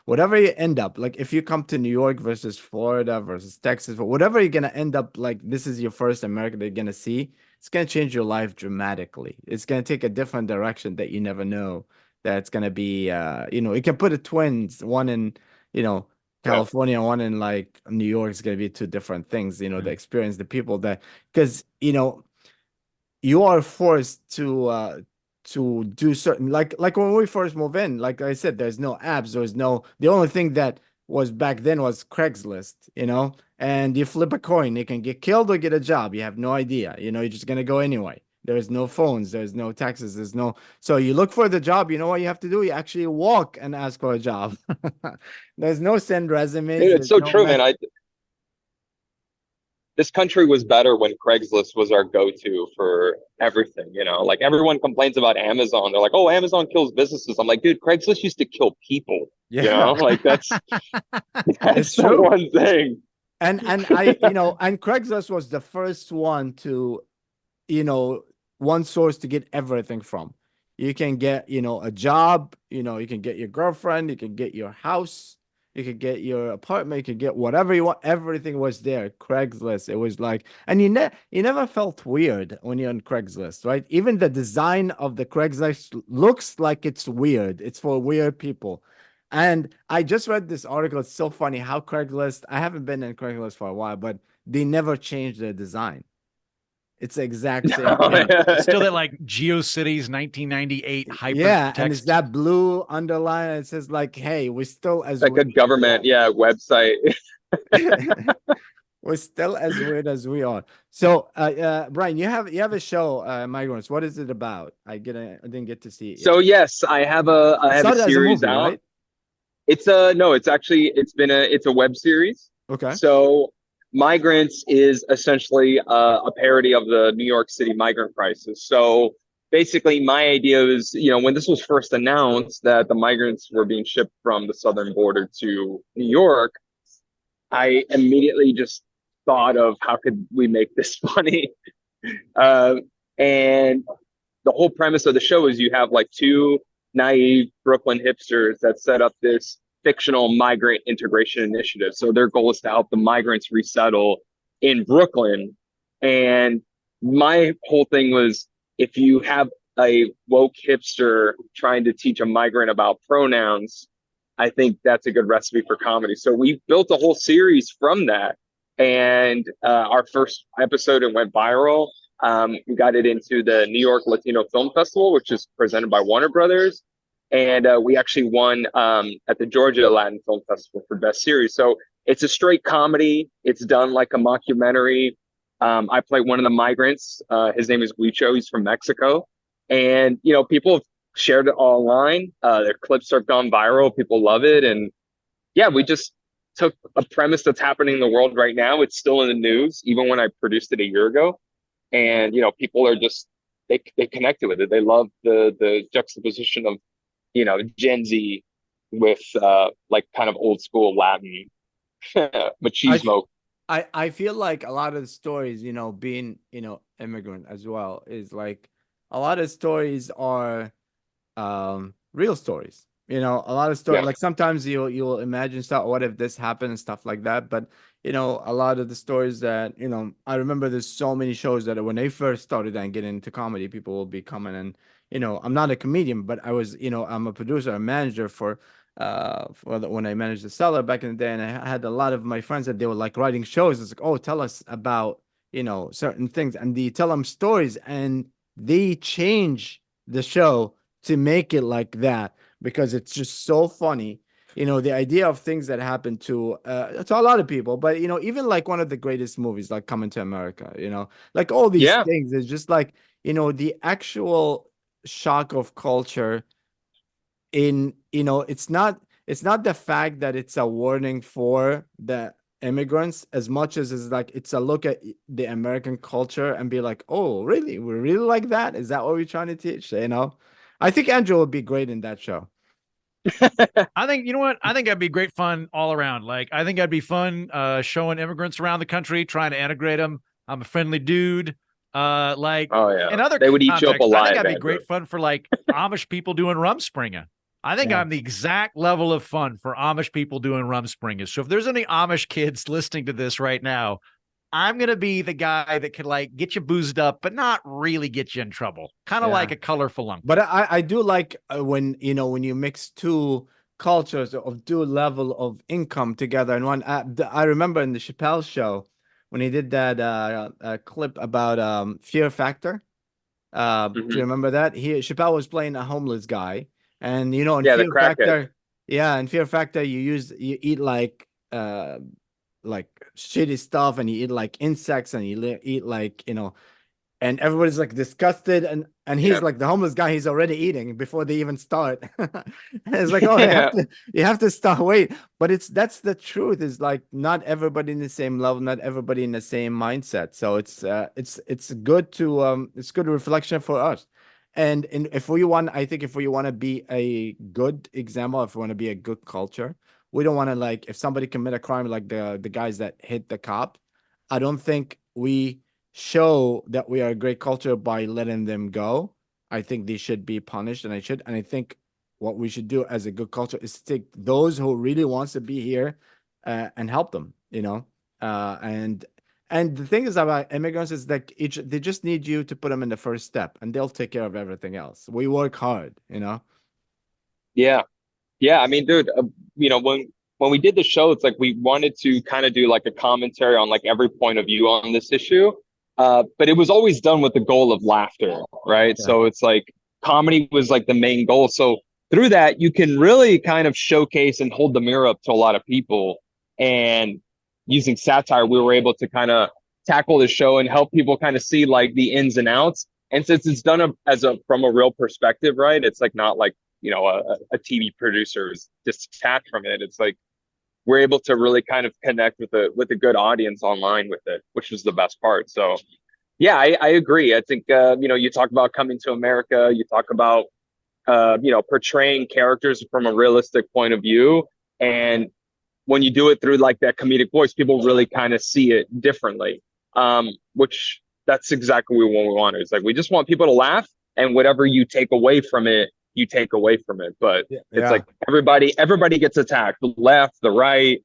whatever you end up, like if you come to New York versus Florida versus Texas, but whatever you're gonna end up like this is your first America that you're gonna see, it's gonna change your life dramatically. It's gonna take a different direction that you never know. That's gonna be you can put a twins, one in, you know, Yeah. California, one in like New York is gonna be two different things, the experience, the people that because you are forced to do certain like when we first move in, like I said, there's no apps, the only thing that was back then was Craigslist, and you flip a coin, you can get killed or get a job. You have no idea, you're just gonna go anyway. There's no phones, there's no taxes, so you look for the job, you know what you have to do? You actually walk and ask for a job. There's no send resumes, Dude, it's there's so no true, man. mess. This country was better when Craigslist was our go-to for everything, Like everyone complains about Amazon. They're like, "Oh, Amazon kills businesses." I'm like, dude, Craigslist used to kill people, Yeah. Like that's It's that's the true. one thing. And I, and Craigslist was the first one to, you know, one source to get everything from. You can get, a job, you can get your girlfriend, you can get your house, you can get your apartment, you can get whatever you want. Everything was there. Craigslist. It was like, and you never felt weird when you're on Craigslist, right? Even the design of the Craigslist looks like it's weird. It's for weird people. And I just read this article. It's so funny how Craigslist, I haven't been in Craigslist for a while, but they never changed their design. It's the exact same thing. Still that like GeoCities 1998 Yeah, and it's hypertext. that blue underline. It says like, "Hey, we're still as Like a weird as we government, yeah, website. are. We're still as weird as we are." So, Bryan, you have a show, Migrants. What is it about? I didn't get to see it yet. So yes, I It have a started as a series movie, out. right? It's a no, it's actually it's a web series. Okay. So Migrants is essentially a parody of the New York City migrant crisis. So basically, my idea was, when this was first announced that the migrants were being shipped from the southern border to New York, I immediately just thought of how could we make this funny. Uh, and the whole premise of the show is you have like two naive Brooklyn hipsters that set up this fictional migrant integration initiative. So their goal is to help the migrants resettle in Brooklyn. And my whole thing was, if you have a woke hipster trying to teach a migrant about pronouns, I think that's a good recipe for comedy. So we built a whole series from that. And our first episode, it went viral. We got it into the New York Latino Film Festival, which is presented by Warner Brothers. And we actually won at the Georgia Latin Film Festival for Best Series. So it's a straight comedy. It's done like a mockumentary. I play one of the migrants. His name is Guicho. He's from Mexico. And, people have shared it online. Their clips have gone viral. People love it. And yeah, we just took a premise that's happening in the world right now. It's still in the news, even when I produced it a year ago. And, people are just, they connected with it. They love the juxtaposition of, Gen Z with like kind of old school Latin I machismo. I feel like a lot of the stories, being, immigrant as well, is like a lot of stories are real stories. A lot of stories, Yeah. like sometimes you'll imagine stuff, what if this happened and stuff like that. But a lot of the stories that, I remember there's so many shows that when they first started and getting into comedy, people will be coming and, I'm not a comedian, but I was, I'm a producer, a manager when I managed the Cellar back in the day, and I had a lot of my friends that they were like writing shows. It's like, oh, tell us about, certain things, and they tell them stories, and they change the show to make it like that because it's just so funny. The idea of things that happen to a lot of people, but even like one of the greatest movies, like Coming to America, like all these Yeah. things, it's just like, the actual shock of culture in, it's not the fact that it's a warning for the immigrants as much as it's like it's a look at the American culture and be like, oh, really? We're really like that? Is that what we're trying to teach? I think Andrew would be great in that show. I think, you know what? I think that'd be great fun all around. Like, I think that'd be fun showing immigrants around the country, trying to integrate them. I'm a friendly dude. Like, Oh yeah. in other They would eat you up contexts, I think alive, that'd be Andrew. great fun for like Amish people doing Rumspringa. I think Yeah. I'm the exact level of fun for Amish people doing Rumspringa. So if there's any Amish kids listening to this right now, I'm going to be the guy that can like get you boozed up, but not really get you in trouble. Kind of Yeah. like a colorful uncle. But I do like when you mix two cultures of two level of income together in one. I remember in the Chappelle show when he did that clip about Fear Factor. Do you remember that? Chappelle was playing a homeless guy, and in Yeah, the Fear crackhead. Factor, yeah, in Fear Factor, you eat like shitty stuff, and you eat like insects, and you eat like and everybody's like disgusted, and he's Yeah. like the homeless guy, he's already eating before they even start. And it's like, oh, Yeah. you have to start. Wait, but that's the truth, is like not everybody in the same level, not everybody in the same mindset. So it's good to it's good reflection for us. And if we want, I think if we want to be a good example, if we want to be a good culture, we don't want to, like, if somebody commit a crime like the guys that hit the cop, I don't think we show that we are a great culture by letting them go. I think they should be punished, and I think what we should do as a good culture is to take those who really wants to be here and help them, and the thing is about immigrants is that they just need you to put them in the first step, and they'll take care of everything else. We work hard. Yeah. Yeah. I mean, dude, when we did the show, it's like we wanted to kind of do like a commentary on like every point of view on this issue. But it was always done with the goal of laughter, right? Yeah. So it's like comedy was like the main goal. So through that, you can really kind of showcase and hold the mirror up to a lot of people. And using satire, we were able to kind of tackle the show and help people kind of see like the ins and outs. And since it's done from a real perspective, right? It's like not like, a TV producer is detached from it. It's like we're able to really kind of connect with a good audience online with it, which is the best part. So yeah, I agree. I think you talk about Coming to America, you talk about portraying characters from a realistic point of view, and when you do it through like that comedic voice, people really kind of see it differently. Which that's exactly what we want. It's like we just want people to laugh, and whatever you take away from it, you take away from it. But it's like everybody gets attacked. The left, the right,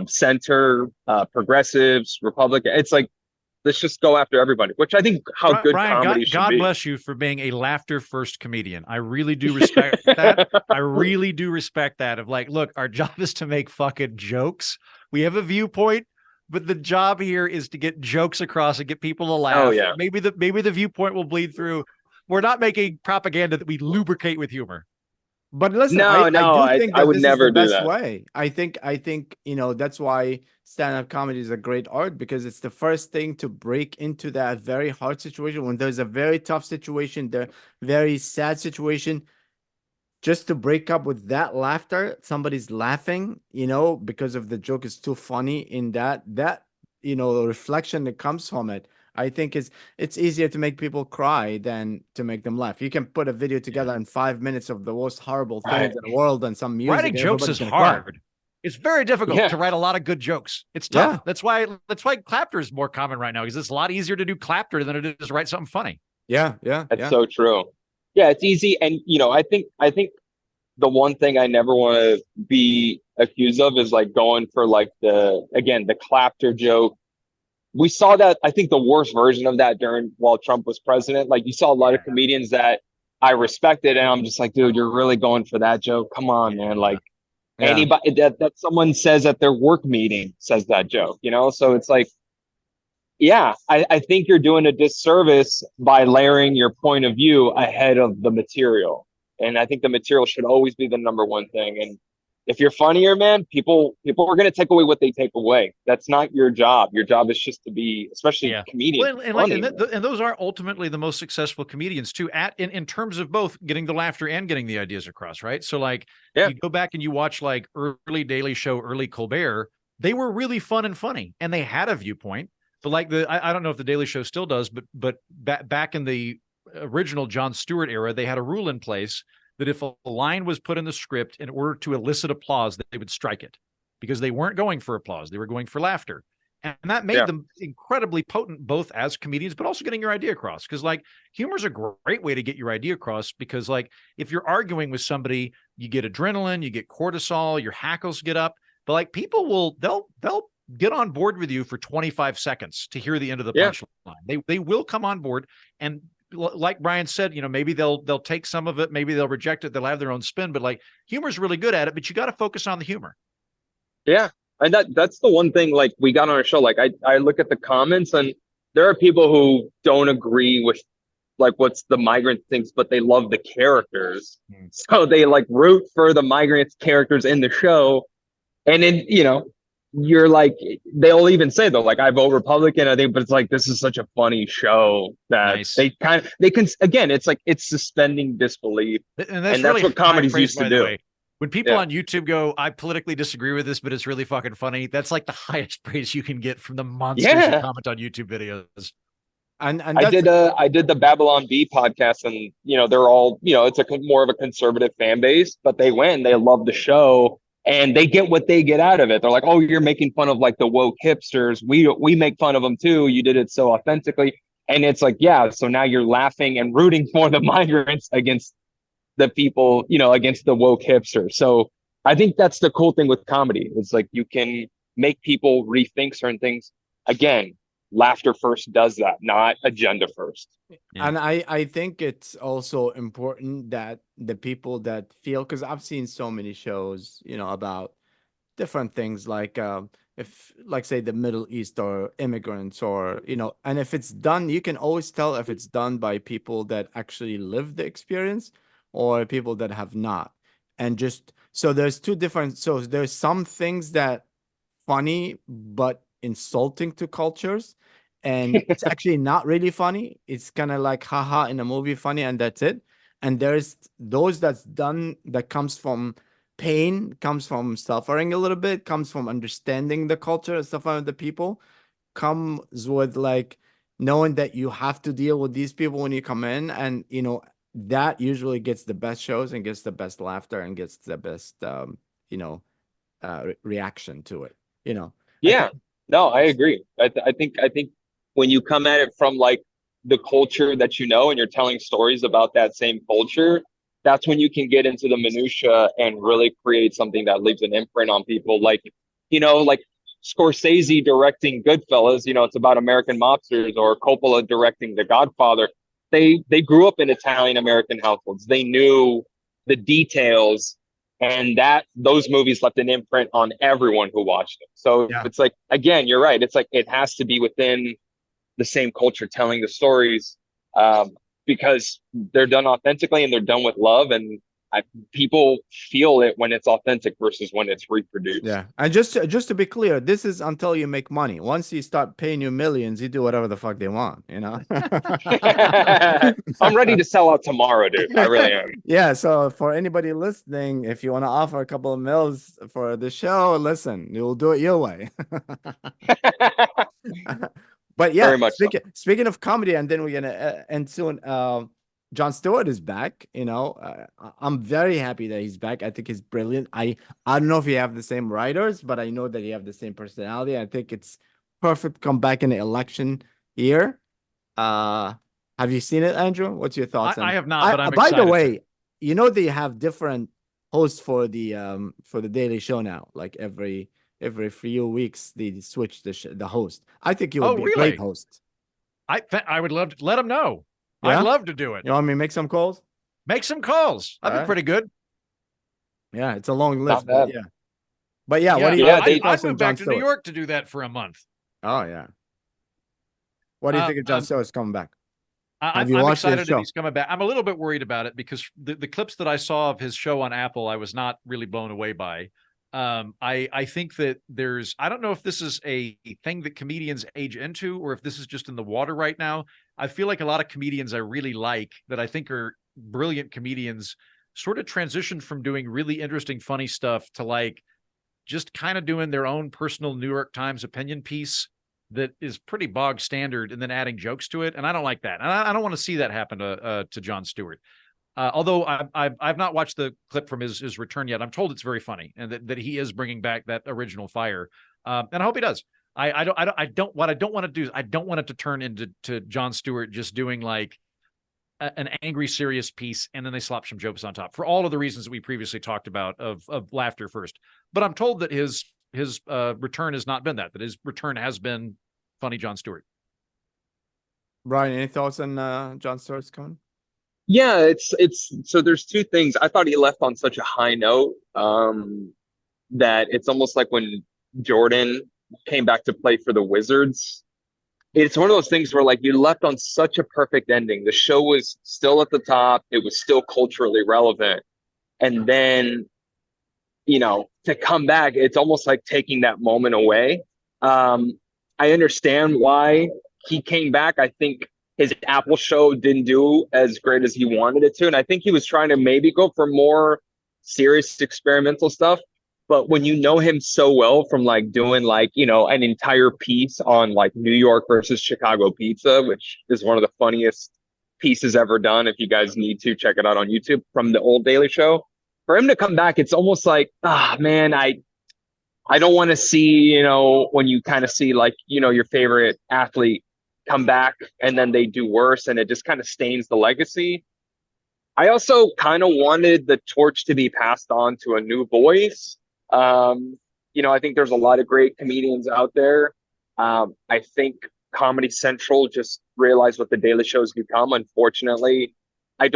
center, progressives, Republican. It's like, let's just go after everybody, which I think how good Bryan, comedy should God be. bless you for being a laughter first comedian. I really do respect that. I really do respect that. Of like, look, our job is to make fucking jokes. We have a viewpoint, but the job here is to get jokes across and get people to laugh. Oh yeah. Maybe the viewpoint will bleed through. We're not making propaganda that we lubricate with humor. But listen, No, I do think I that would this is the never do best that. way. I think that's why stand-up comedy is a great art, because it's the first thing to break into that very hard situation when there's a very tough situation, the very sad situation, just to break up with that laughter. Somebody's laughing, because of the joke is too funny in that reflection that comes from it. I think it's easier to make people cry than to make them laugh. You can put a video together in 5 minutes of the most horrible things in the world and some music. Writing jokes everybody's is gonna cry. hard. It's very difficult to write a lot of good jokes. It's tough. Yeah. That's why clapter is more common right now, because it's a lot easier to do clapter than it is to write something funny. Yeah. That's so true. Yeah, it's easy, and I think the one thing I never want to be accused of is like going for like the clapter joke. We saw that, I think, the worst version of that while Trump was president. Like, you saw a lot of comedians that I respected, and I'm just like, dude, you're really going for that joke? Come on, man. Like, anybody that someone says at their work meeting says that joke, you know? So it's like, yeah, I think you're doing a disservice by layering your point of view ahead of the material. And I think the material should always be the number one thing. And if you're funnier, man, people are going to take away what they take away. That's not your job. Your job is just to be, especially comedians. Well, and those are ultimately the most successful comedians too, in terms of both getting the laughter and getting the ideas across, right? So like, you go back and you watch like early Daily Show, early Colbert, they were really fun and funny, and they had a viewpoint. But like I don't know if the Daily Show still does, but back in the original Jon Stewart era, they had a rule in place that if a line was put in the script in order to elicit applause, that they would strike it, because they weren't going for applause. They were going for laughter. And that made them incredibly potent, both as comedians, but also getting your idea across. Because like, humor is a great way to get your idea across, because like, if you're arguing with somebody, you get adrenaline, you get cortisol, your hackles get up. But like, people they'll get on board with you for 25 seconds to hear the end of the punchline. They will come on board. And like Bryan said, you know, maybe they'll take some of it, maybe they'll reject it, they'll have their own spin, but like, humor's really good at it, but you got to focus on the humor. Yeah. And that's the one thing, like, we got on our show, like I look at the comments, and there are people who don't agree with like what's the Migrant thinks, but they love the characters. So they like root for the Migrant characters in the show. And then, you know, you're like, they'll even say though, like, I vote Republican, I think, but it's like, this is such a funny show that they can, again, it's like, it's suspending disbelief. And that's really what comedies used to do. When people on YouTube go, I politically disagree with this, but it's really fucking funny, that's like the highest praise you can get from the monsters who comment on YouTube videos. And I did the Babylon Bee podcast, and you know, they're all, you know, it's more of a conservative fan base, but they love the show, and they get what they get out of it. They're like, oh, you're making fun of like the woke hipsters. We make fun of them too. You did it so authentically. And it's like, yeah, so now you're laughing and rooting for the migrants against the people, you know, against the woke hipsters. So I think that's the cool thing with comedy. It's like, you can make people rethink certain things. Again, laughter first does that, not agenda first. And I think it's also important that the people that feel, because I've seen so many shows, you know, about different things, like if, like, say, the Middle East or immigrants, or, you know, and if it's done, you can always tell if it's done by people that actually live the experience or people that have not. And just, so there's two different, so there's some things that funny but insulting to cultures, and it's actually not really funny. It's kind of like haha in a movie funny, and that's it. And there's those that's done, that comes from pain, comes from suffering a little bit, comes from understanding the culture and stuff of the people, comes with like knowing that you have to deal with these people when you come in, and you know, that usually gets the best shows and gets the best laughter and gets the best you know, reaction to it, you know. I agree. I think when you come at it from like the culture that you know, and you're telling stories about that same culture, that's when you can get into the minutia and really create something that leaves an imprint on people. Like, you know, like Scorsese directing Goodfellas, you know, it's about American mobsters, or Coppola directing The Godfather. They grew up in Italian American households. They knew the details, and that those movies left an imprint on everyone who watched them. So it's like, again, you're right. It's like, it has to be within the same culture telling the stories, because they're done authentically and they're done with love, and people feel it when it's authentic versus when it's reproduced. Yeah. And just to be clear, this is until you make money. Once you start paying you millions, you do whatever the fuck they want, you know. I'm ready to sell out tomorrow, dude. I really am. Yeah. So for anybody listening, if you want to offer a couple of mils for the show, listen, you'll do it your way. But yeah, speaking of comedy, and then we're gonna end soon. Jon Stewart is back. You know, I'm very happy that he's back. I think he's brilliant. I don't know if you have the same writers, but I know that you have the same personality. I think it's perfect to come back in the election year. Have you seen it, Andrew? What's your thoughts? I have not, but I'm by excited. the way, you know, they have different host for the Daily Show now. Like every few weeks they switch the host. I think you would Oh, be a great really? host. I would love to let him know. I'd Yeah, love to do it. you want me to make some calls? Make some calls. All That'd be right. pretty good. Yeah, it's a long Not list, but bad. yeah. But yeah, what Yeah, do you Yeah, what do you they I'd thoughts on move Jon back to New Stewart? York to do that for a month. Oh yeah. What do you think of Jon Um, Stewart's coming back? Have I'm you I'm watched his excited that show? he's coming back. I'm a little bit worried about it because the clips that I saw of his show on Apple, I was not really blown away by. I think that I don't know if this is a thing that comedians age into or if this is just in the water right now. I feel like a lot of comedians I really like that I think are brilliant comedians sort of transitioned from doing really interesting, funny stuff to like just kind of doing their own personal New York Times opinion piece that is pretty bog standard and then adding jokes to it. And I don't like that. And I don't want to see that happen to Jon Stewart. Although I've not watched the clip from his return yet. I'm told it's very funny and that he is bringing back that original fire. And I hope he does. I don't what I don't want to do is I don't want it to turn into Jon Stewart just doing like an angry, serious piece, and then they slop some jokes on top for all of the reasons that we previously talked about of laughter first. But I'm told that his return has not been that his return has been funny Jon Stewart. Brian, any thoughts on Jon Stewart's coming? Yeah, it's so there's two things. I thought he left on such a high note, that it's almost like when Jordan came back to play for the Wizards. It's one of those things where like you left on such a perfect ending. The show was still at the top, it was still culturally relevant. And then, to come back, it's almost like taking that moment away. I understand why he came back. I think his Apple show didn't do as great as he wanted it to. And I think he was trying to maybe go for more serious experimental stuff. But when you know him so well from like doing like, an entire piece on like New York versus Chicago pizza, which is one of the funniest pieces ever done. If you guys need to check it out on YouTube from the old Daily Show, for him to come back, it's almost like, man, I don't want to see, when you kind of see like, your favorite athlete come back and then they do worse and it just kind of stains the legacy. I also kind of wanted the torch to be passed on to a new voice. I think there's a lot of great comedians out there. I think Comedy Central just realized what the Daily Show's become. Unfortunately, I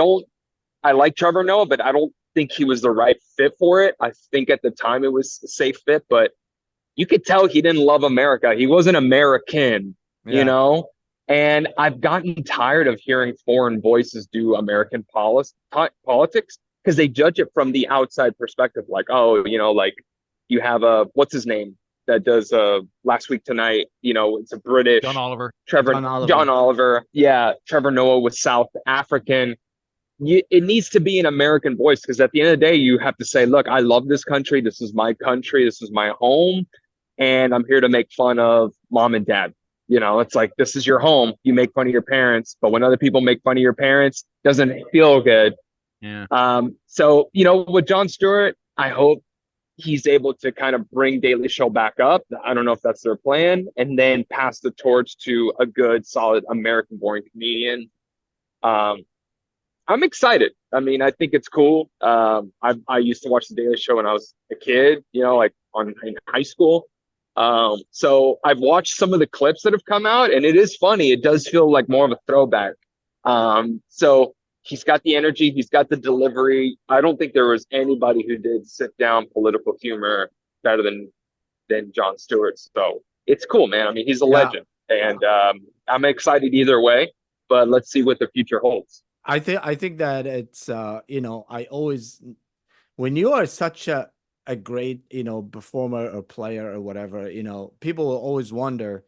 like Trevor Noah, but I don't think he was the right fit for it. I think at the time it was a safe fit, but you could tell he didn't love America. He wasn't American, Yeah. And I've gotten tired of hearing foreign voices do American politics because they judge it from the outside perspective. Like, oh, like you have what's his name that does Last Week Tonight? It's a British John Oliver. John Oliver. Yeah, Trevor Noah was South African. It needs to be an American voice because at the end of the day, you have to say, look, I love this country. This is my country. This is my home. And I'm here to make fun of mom and dad. It's like, this is your home. You make fun of your parents. But when other people make fun of your parents, it doesn't feel good. Yeah. So, with Jon Stewart, I hope he's able to kind of bring Daily Show back up. I don't know if that's their plan. And then pass the torch to a good, solid American-born comedian. I'm excited. I mean, I think it's cool. I used to watch the Daily Show when I was a kid, like in high school. So I've watched some of the clips that have come out, and it is funny. It does feel like more of a throwback. So he's got the energy, he's got the delivery. I don't think there was anybody who did sit down political humor better than Jon Stewart. So it's cool, man. I mean, he's a legend, and I'm excited either way. But let's see what the future holds. I think that it's I always, when you are such a great performer or player or whatever, people will always wonder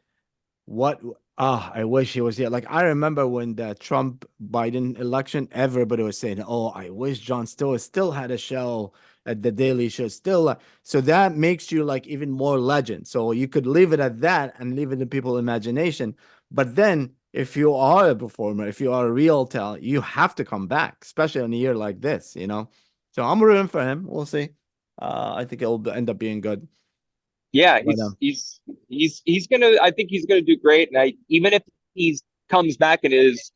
what I wish he was here. Like I remember when the Trump Biden election, everybody was saying, oh, I wish Jon Stewart still had a show at the Daily Show still. So that makes you like even more legend. So you could leave it at that and leave it to people's imagination. But then if you are a performer, if you are a real talent, you have to come back, especially on a year like this, So I'm rooting for him. We'll see. I think it'll end up being good. Yeah, But, he's gonna. I think he's gonna do great. And even if he comes back and is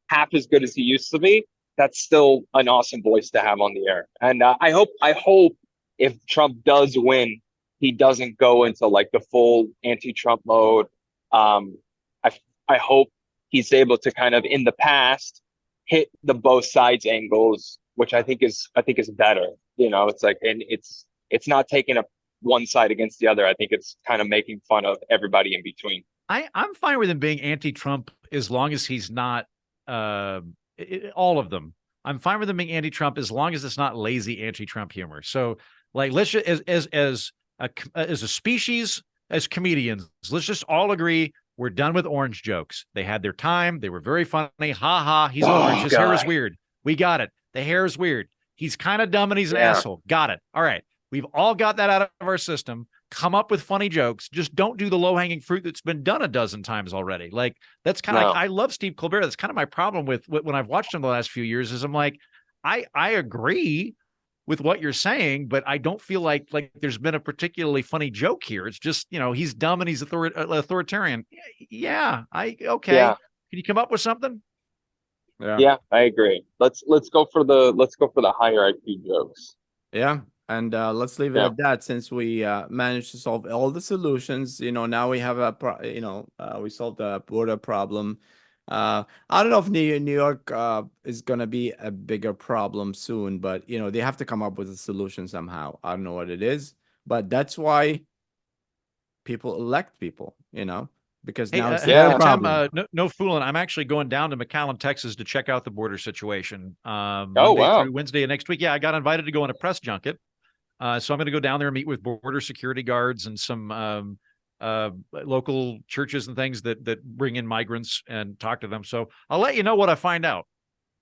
half as good as he used to be, that's still an awesome voice to have on the air. And I hope if Trump does win, he doesn't go into like the full anti-Trump mode. Um, I I hope he's able to kind of in the past hit the both sides angles, which I think is better. It's like, and it's not taking up one side against the other. I think it's kind of making fun of everybody in between. I'm fine with him being anti-Trump as long as he's not all of them. I'm fine with him being anti-Trump as long as it's not lazy anti-Trump humor. So, like, let's just as a species, as comedians, let's just all agree we're done with orange jokes. They had their time. They were very funny. Ha ha. He's orange. His hair is weird. We got it. The hair is weird. He's kind of dumb and he's an asshole. Got it. All right. We've all got that out of our system. Come up with funny jokes. Just don't do the low-hanging fruit that's been done a dozen times already. Like, that's kind of like, I love Steve Colbert. That's kind of my problem with when I've watched him the last few years is I'm like, I agree with what you're saying, but I don't feel like there's been a particularly funny joke here. It's just, he's dumb and he's authoritarian. Yeah. Okay. Yeah. Can you come up with something? Yeah, I agree. Let's go for the higher IQ jokes. Yeah. And let's leave it at that, since we managed to solve all the solutions. Now we have we solved the border problem. I don't know if New York is going to be a bigger problem soon, but they have to come up with a solution somehow. I don't know what it is, but that's why people elect people, because now it's their problem. No fooling. I'm actually going down to McAllen, Texas to check out the border situation. Wow. Through Wednesday of next week. Yeah, I got invited to go on a press junket. So I'm going to go down there and meet with border security guards and some local churches and things that bring in migrants and talk to them. So I'll let you know what I find out.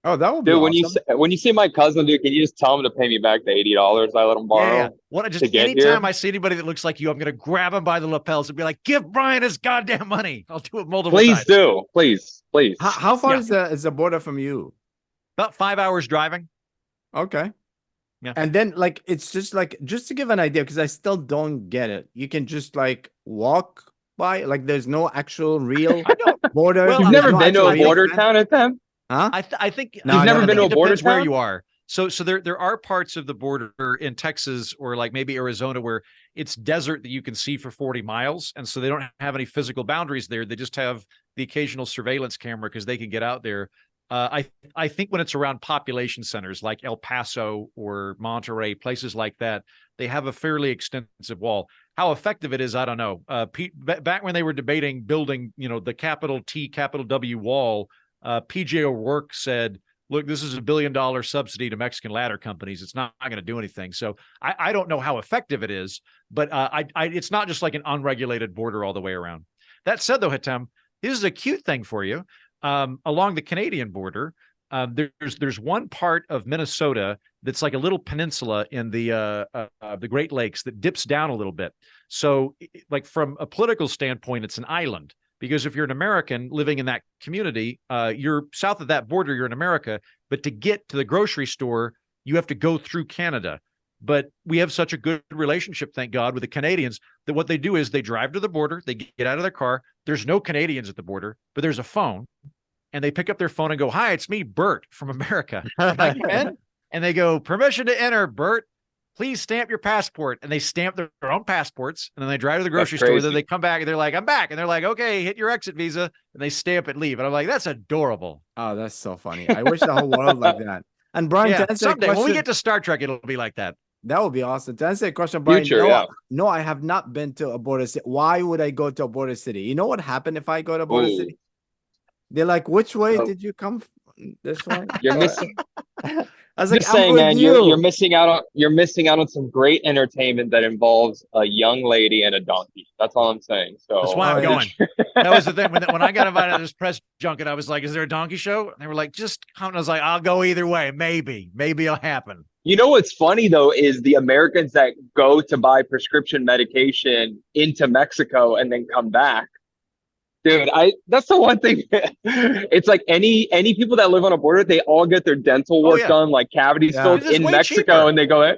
Oh, that would be awesome. When you see my cousin, dude, can you just tell him to pay me back the $80 I let him borrow? Yeah. Anytime I see anybody that looks like you, I'm going to grab him by the lapels and be like, "Give Bryan his goddamn money." I'll do it multiple times. Please. How far is the border from you? About 5 hours driving. Okay. Yeah. And then it's just to give an idea, because I still don't get it. You can just walk by, there's no actual real border. Well, you've never been to a border town at them? Huh? I think you've never been to a border town? Where you are. So there are parts of the border in Texas or maybe Arizona where it's desert that you can see for 40 miles. And so they don't have any physical boundaries there. They just have the occasional surveillance camera because they can get out there. I think when it's around population centers like El Paso or Monterey, places like that, they have a fairly extensive wall. How effective it is, I don't know. Back when they were debating building, the capital T, capital W wall, PJ O'Rourke said, "Look, this is $1 billion subsidy to Mexican ladder companies. It's not going to do anything." So I don't know how effective it is, but it's not just like an unregulated border all the way around. That said, though, Hatem, this is a cute thing for you. Along the Canadian border, there's one part of Minnesota that's like a little peninsula in the Great Lakes that dips down a little bit. So, from a political standpoint, it's an island, because if you're an American living in that community, you're south of that border, you're in America. But to get to the grocery store, you have to go through Canada. But we have such a good relationship, thank God, with the Canadians, that what they do is they drive to the border, they get out of their car. There's no Canadians at the border, but there's a phone. And they pick up their phone and go, "Hi, it's me, Bert from America. Can I come in?" And they go, "Permission to enter, Bert. Please stamp your passport." And they stamp their own passports. And then they drive to the grocery store. Then they come back and they're like, "I'm back." And they're like, "Okay, hit your exit visa." And they stamp and leave. And I'm like, that's adorable. Oh, that's so funny. I wish the whole world like that. And Bryan, someday when we get to Star Trek, it'll be like that. That would be awesome. To answer a question, Bryan, no, I have not been to a border city. Why would I go to a border city? You know what happened if I go to a border city? They're like, "Which way did you come? This way?" You're missing. I was like, "Just saying, man, you're missing out on some great entertainment that involves a young lady and a donkey." That's all I'm saying. So that's why I'm going. That was the thing when I got invited to this press junket. I was like, "Is there a donkey show?" And they were like, "Just come." And I was like, "I'll go either way. Maybe it'll happen." You know what's funny though is the Americans that go to buy prescription medication into Mexico and then come back. Dude, that's the one thing. It's like any people that live on a border, they all get their dental work done, like cavities filled in Mexico, cheaper. And they go.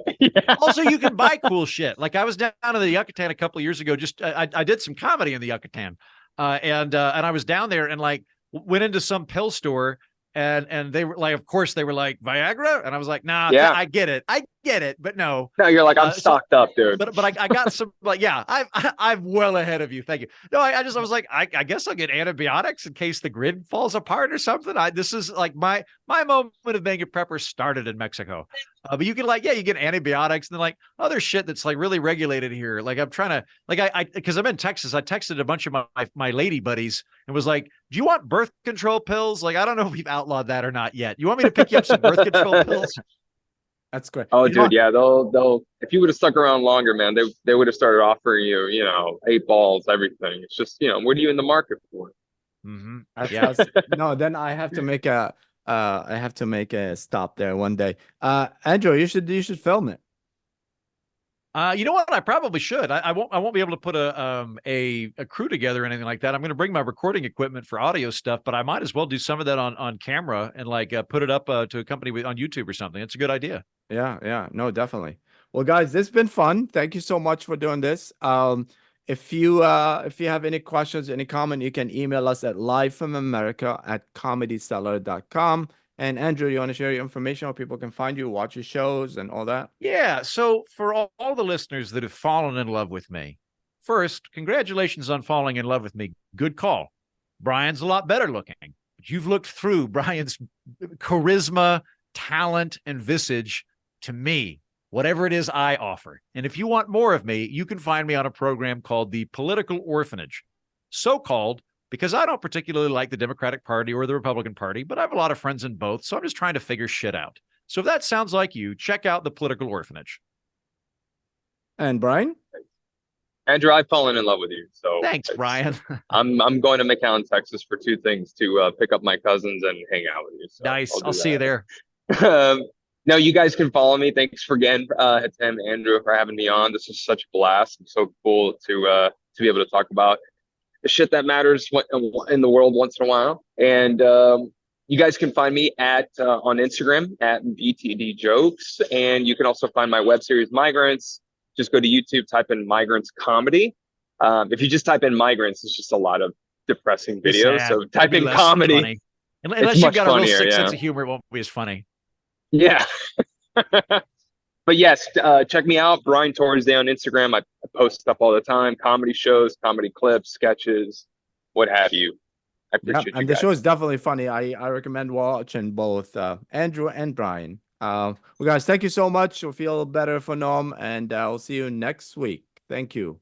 Also, you can buy cool shit. Like I was down in the Yucatan a couple of years ago. Just I did some comedy in the Yucatan, and I was down there and went into some pill store, And they were like, of course they were like, Viagra, and I was like, nah, Yeah. I get it, but no. No, you're like, I'm stocked up, dude. But I got some, like, yeah, I'm well ahead of you. Thank you. No, I was like, I guess I'll get antibiotics in case the grid falls apart or something. This is like my moment of being a prepper started in Mexico. But you can, like, yeah, you get antibiotics and then like other shit that's like really regulated here. Like I'm trying to, like, because I'm in Texas, I texted a bunch of my lady buddies and was like, do you want birth control pills? Like, I don't know if we've outlawed that or not yet. You want me to pick you up some birth control pills? That's great. Oh, dude, yeah, they'll. If you would have stuck around longer, man, they would have started offering you, 8 balls, everything. It's just, what are you in the market for? Mm-hmm. Yeah. No, then I have to make a stop there one day. Andrew, you should film it. You know what? I probably should. I won't be able to put a crew together or anything like that. I'm going to bring my recording equipment for audio stuff, but I might as well do some of that on camera and like put it up to a company on YouTube or something. It's a good idea. Yeah. No, definitely. Well, guys, this has been fun. Thank you so much for doing this. If you have any questions, any comment, you can email us at livefromamericA@comedycellar.com. And Andrew, you want to share your information where people can find you, watch your shows and all that? Yeah. So for all the listeners that have fallen in love with me, first, congratulations on falling in love with me. Good call. Bryan's a lot better looking. But you've looked through Bryan's charisma, talent, and visage to me, whatever it is I offer. And if you want more of me, you can find me on a program called The Political Orphanage. So-called because I don't particularly like the Democratic Party or the Republican Party, but I have a lot of friends in both, so I'm just trying to figure shit out. So if that sounds like you, check out The Political Orphanage. And Bryan? Andrew, I've fallen in love with you. So thanks, Bryan. I'm going to McAllen, Texas for 2 things: to pick up my cousins and hang out with you. So nice. I'll see you there. No, you guys can follow me. Thanks again, Hatem, Andrew, for having me on. This is such a blast. It's so cool to be able to talk about the shit that matters in the world once in a while. And you guys can find me on Instagram at BTD Jokes, and you can also find my web series Migrants. Just go to YouTube, type in Migrants Comedy. If you just type in Migrants, it's just a lot of depressing videos. So type in comedy. Funny. Unless you've got a real sick sense of humor, it won't be as funny. Yeah. But yes, check me out, Bryan Torresdey on Instagram. I post stuff all the time, comedy shows, comedy clips, sketches, what have you. I appreciate you and guys. the show is definitely funny. I recommend watching both Andrew and Bryan. Well, guys, thank you so much. We'll feel better for Noam, and I'll see you next week. Thank you.